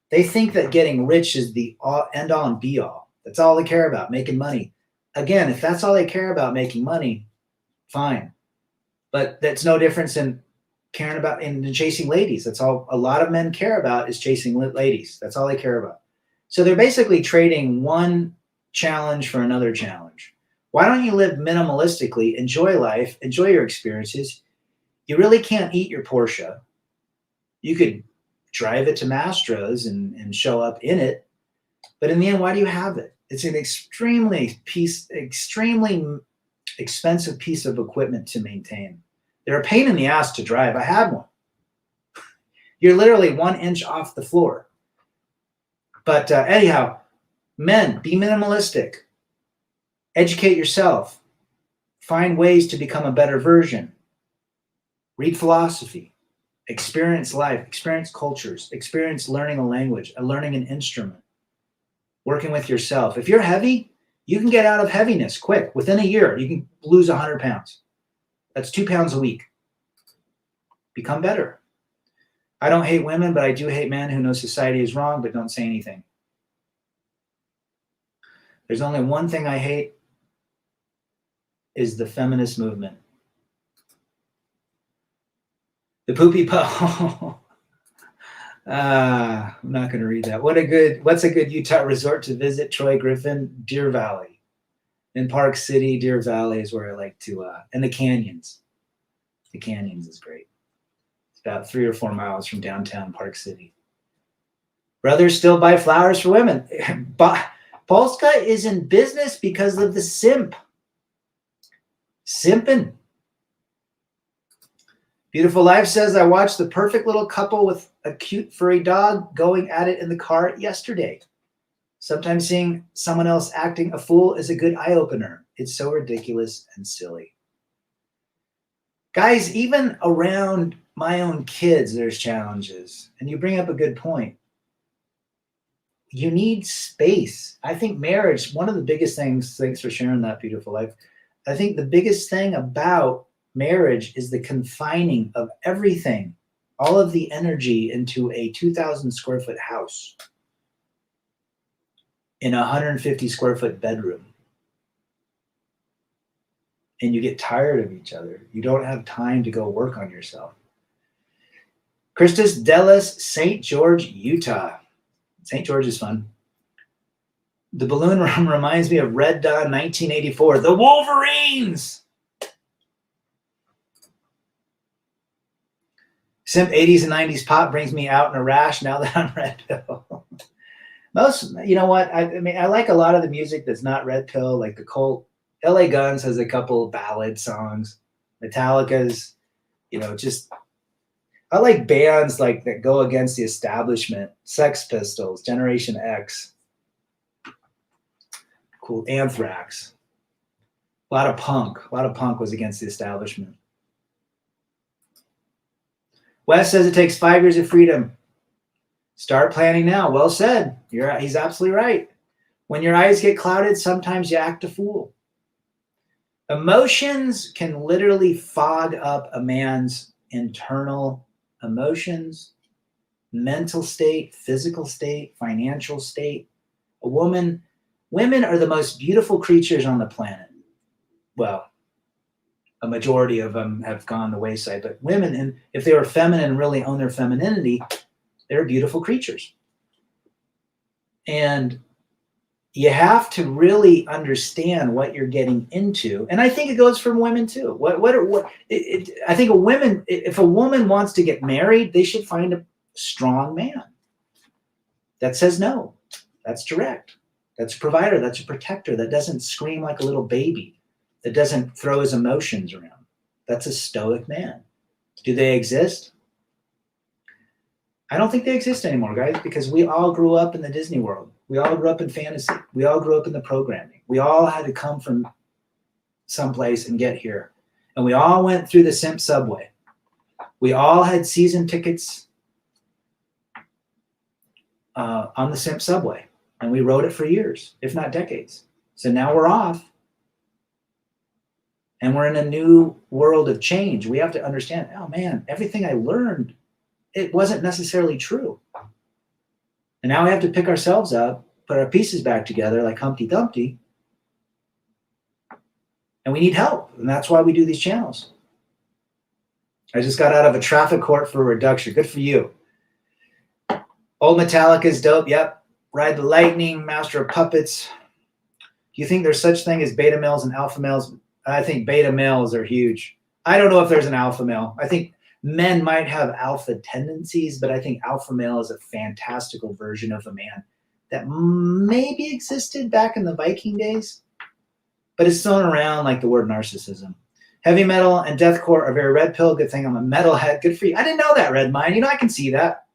They think that getting rich is the end all and be all. That's all they care about, making money. Again, if that's all they care about, making money, fine. But that's no difference in caring about and chasing ladies. That's all a lot of men care about, is chasing ladies. That's all they care about. So they're basically trading one challenge for another challenge. Why don't you live minimalistically, enjoy life, enjoy your experiences? You really can't eat your Porsche. You could drive it to Mastro's and show up in it. But in the end, why do you have it? It's an extremely expensive piece of equipment to maintain. They're a pain in the ass to drive. I had one. You're literally 1 inch off the floor. But anyhow, men, be minimalistic. Educate yourself. Find ways to become a better version. Read philosophy. Experience life. Experience cultures. Experience learning a language, learning an instrument. Working with yourself. If you're heavy, you can get out of heaviness quick. Within a year, you can lose 100 pounds. That's 2 pounds a week. Become better. I don't hate women, but I do hate men who know society is wrong but don't say anything. There's only one thing I hate, is the feminist movement. The poopy puddle. I'm not going to read that. What's a good Utah resort to visit? Troy Griffin, Deer Valley. In Park City, Deer Valley is where I like to, and the canyons. The canyons is great. It's about 3 or 4 miles from downtown Park City. Brothers still buy flowers for women. Polska is in business because of the simp. Simping. Beautiful Life says, I watched The Perfect Little Couple with a cute furry dog going at it in the car yesterday. Sometimes seeing someone else acting a fool is a good eye-opener. It's so ridiculous and silly. Guys, even around my own kids, there's challenges. And you bring up a good point. You need space. I think marriage, one of the biggest things, thanks for sharing that, beautiful life. I think the biggest thing about marriage is the confining of everything, all of the energy into a 2,000 square foot house in a 150 square foot bedroom. And you get tired of each other. You don't have time to go work on yourself. Christus Dallas, St. George, Utah. St. George is fun. The balloon room reminds me of Red Dawn 1984. The Wolverines! Simp 80s and 90s pop brings me out in a rash now that I'm red pill. Most, you know what? I mean, I like a lot of the music that's not red pill, like the Cult. LA Guns has a couple of ballad songs. Metallica's, just, I like bands like that go against the establishment. Sex Pistols, Generation X. Cool. Anthrax. A lot of punk. A lot of punk was against the establishment. Wes says it takes 5 years of freedom. Start planning now. Well said. He's absolutely right. When your eyes get clouded, sometimes you act a fool. Emotions can literally fog up a man's internal emotions, mental state, physical state, financial state. Women are the most beautiful creatures on the planet. Well, a majority of them have gone the wayside, but women, and if they were feminine and really own their femininity, they're beautiful creatures. And you have to really understand what you're getting into. And I think it goes for women too. I think if a woman wants to get married, they should find a strong man that says no. That's direct. That's a provider. That's a protector. That doesn't scream like a little baby. That doesn't throw his emotions around. That's a stoic man. Do they exist? I don't think they exist anymore, guys, because we all grew up in the Disney world. We all grew up in fantasy. We all grew up in the programming. We all had to come from someplace and get here. And we all went through the simp subway. We all had season tickets on the simp subway. And we rode it for years, if not decades. So now we're off. And we're in a new world of change. We have to understand, oh man, everything I learned, it wasn't necessarily true. And now we have to pick ourselves up, put our pieces back together like Humpty Dumpty. And we need help. And that's why we do these channels. I just got out of a traffic court for a reduction. Good for you. Old Metallica's dope. Yep. Ride the Lightning, Master of Puppets. Do you think there's such thing as beta males and alpha males? I think beta males are huge. I don't know if there's an alpha male. I think men might have alpha tendencies, but I think alpha male is a fantastical version of a man that maybe existed back in the Viking days, but it's thrown around like the word narcissism. Heavy metal and deathcore are very red pill. Good thing I'm a metalhead. Good for you. I didn't know that, Red Mind. I can see that.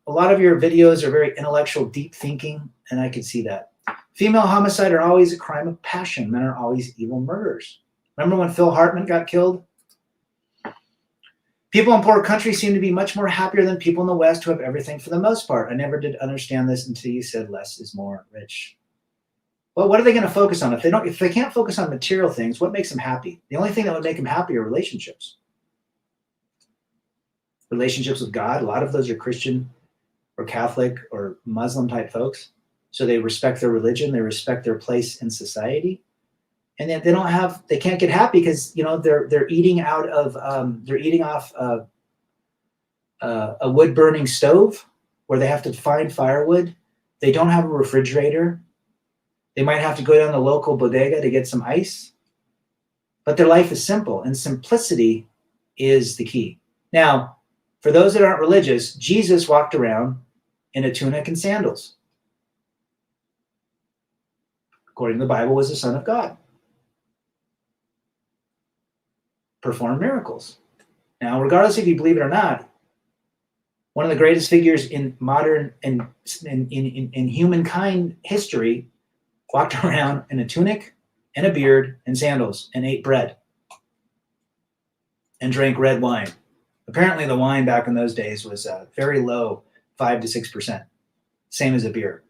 A lot of your videos are very intellectual, deep thinking, and I can see that. Female homicide are always a crime of passion. Men are always evil murderers. Remember when Phil Hartman got killed? People in poor countries seem to be much more happier than people in the West who have everything for the most part. I never did understand this until you said less is more rich. Well, what are they going to focus on? If they can't focus on material things, what makes them happy? The only thing that would make them happy are relationships. Relationships with God. A lot of those are Christian or Catholic or Muslim type folks. So they respect their religion. They respect their place in society. And then they can't get happy because, they're eating off a wood burning stove where they have to find firewood. They don't have a refrigerator. They might have to go down the local bodega to get some ice, but their life is simple, and simplicity is the key. Now, for those that aren't religious, Jesus walked around in a tunic and sandals. According to the Bible, was the Son of God. Performed miracles. Now, regardless if you believe it or not, one of the greatest figures in modern and in humankind history walked around in a tunic and a beard and sandals and ate bread and drank red wine. Apparently, the wine back in those days was very low, 5 to 6%, same as a beer.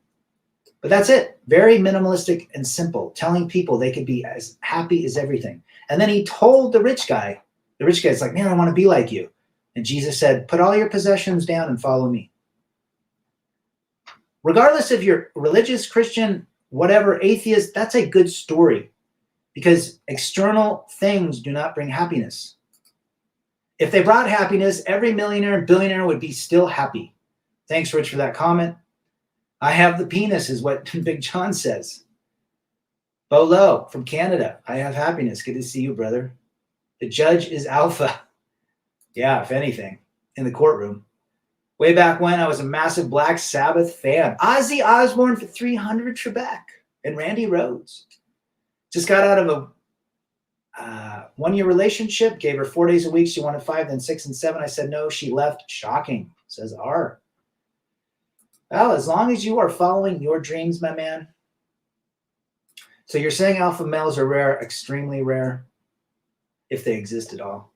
But that's it. Very minimalistic and simple, telling people they could be as happy as everything. And then he told the rich guy's like, man, I want to be like you. And Jesus said, put all your possessions down and follow me. Regardless if you're religious, Christian, whatever, atheist, that's a good story because external things do not bring happiness. If they brought happiness, every millionaire and billionaire would be still happy. Thanks, Rich, for that comment. I have the penis is what Big John says. Bolo from Canada. I have happiness. Good to see you, brother. The judge is alpha. Yeah, if anything, in the courtroom. Way back when, I was a massive Black Sabbath fan. Ozzy Osbourne for 300 Trebek and Randy Rhoads. Just got out of a one-year relationship, gave her 4 days a week. She wanted 5, then 6 and 7. I said no, she left. Shocking, says R. Well, as long as you are following your dreams, my man. So you're saying alpha males are rare, extremely rare, if they exist at all.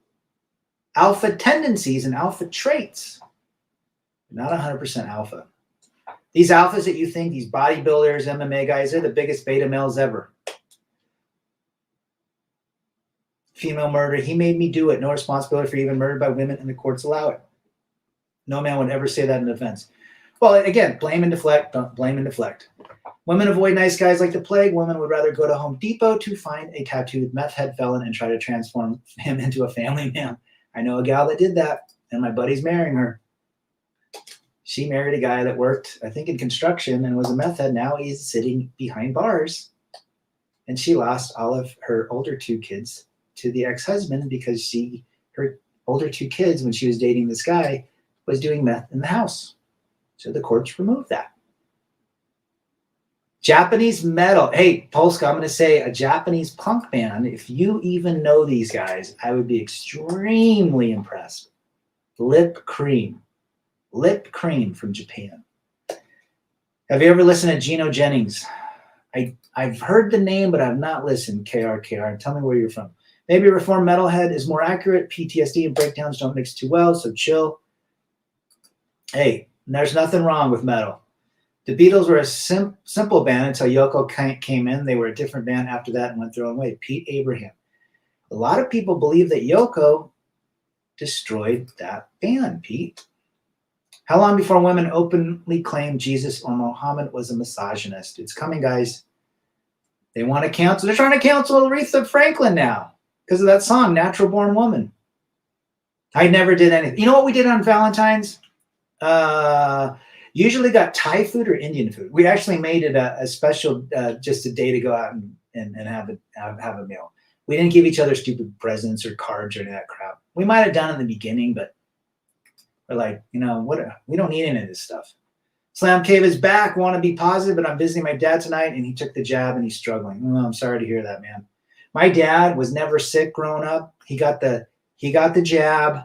Alpha tendencies and alpha traits, not 100% alpha. These alphas that you think, these bodybuilders, MMA guys, they're the biggest beta males ever. Female murder, he made me do it. No responsibility for even murdered by women, and the courts allow it. No man would ever say that in defense. Well, again, blame and deflect, don't blame and deflect. Women avoid nice guys like the plague. Women would rather go to Home Depot to find a tattooed meth head felon and try to transform him into a family man. I know a gal that did that, and my buddy's marrying her. She married a guy that worked, I think, in construction and was a meth head. Now he's sitting behind bars. And she lost all of her older 2 kids to the ex-husband because her older 2 kids, when she was dating this guy, was doing meth in the house. So the courts removed that. Japanese metal. Hey, Polska, I'm going to say a Japanese punk band. If you even know these guys, I would be extremely impressed. Lip Cream. Lip Cream from Japan. Have you ever listened to Gino Jennings? I've heard the name, but I've not listened. KR. Tell me where you're from. Maybe Reformed Metalhead is more accurate. PTSD and breakdowns don't mix too well, so chill. Hey, there's nothing wrong with metal. The Beatles were a simple band until Yoko came in. They were a different band after that and went their own way. Pete Abraham. A lot of people believe that Yoko destroyed that band, Pete. How long before women openly claimed Jesus or Muhammad was a misogynist? It's coming, guys. They want to cancel. They're trying to cancel Aretha Franklin now because of that song, Natural Born Woman. I never did anything. You know what we did on Valentine's? Usually got Thai food or Indian food. We actually made it a special, just a day to go out and have a meal. We didn't give each other stupid presents or cards or any of that crap. We might have done in the beginning, but we're like, what? We don't need any of this stuff. Slam Cave is back. Want to be positive, but I'm visiting my dad tonight, and he took the jab, and he's struggling. Oh, I'm sorry to hear that, man. My dad was never sick growing up. He got the jab,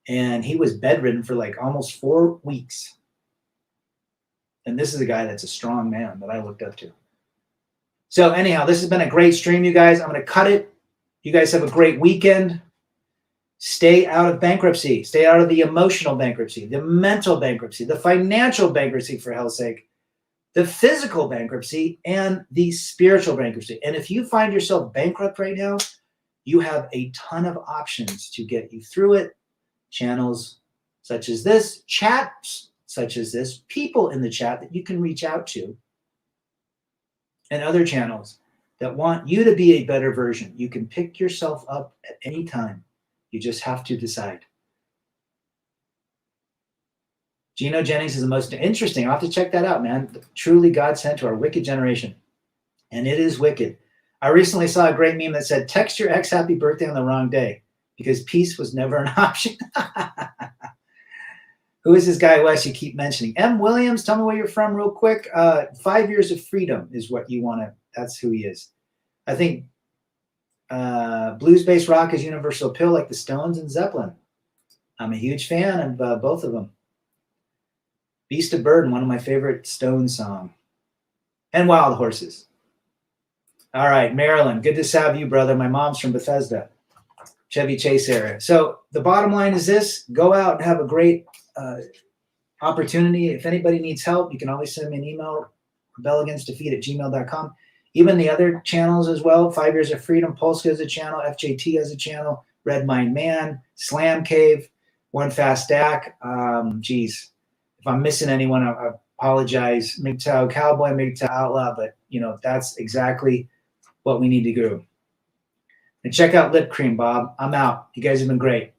and he was bedridden for like almost 4 weeks. And this is a guy that's a strong man that I looked up to. So anyhow, this has been a great stream, you guys. I'm going to cut it. You guys have a great weekend. Stay out of bankruptcy. Stay out of the emotional bankruptcy, the mental bankruptcy, the financial bankruptcy, for hell's sake, the physical bankruptcy, and the spiritual bankruptcy. And if you find yourself bankrupt right now, you have a ton of options to get you through it. Channels such as this, chats such as this, people in the chat that you can reach out to, and other channels that want you to be a better version. You can pick yourself up at any time. You just have to decide. Gino Jennings is the most interesting. I'll have to check that out, man. Truly God sent to our wicked generation. And it is wicked. I recently saw a great meme that said, text your ex happy birthday on the wrong day because peace was never an option. Who is this guy, Wes, you keep mentioning? M. Williams, tell me where you're from real quick. 5 years of freedom is what you want to, that's who he is. I think Blues-based rock is universal appeal, like the Stones and Zeppelin. I'm a huge fan of both of them. Beast of Burden, one of my favorite Stones songs. And Wild Horses. All right, Maryland, good to have you, brother. My mom's from Bethesda, Chevy Chase area. So the bottom line is this: go out and have a great opportunity. If anybody needs help, you can always send me an email, rebelagainstdefeat@gmail.com. Even the other channels as well. 5 Years of Freedom, Polska has a channel, FJT has a channel, Red Mind Man, Slam Cave, One Fast Stack. Geez, if I'm missing anyone, I apologize. MGTOW Cowboy, MGTOW Outlaw, but that's exactly what we need to do. And check out Lip Cream, Bob. I'm out. You guys have been great.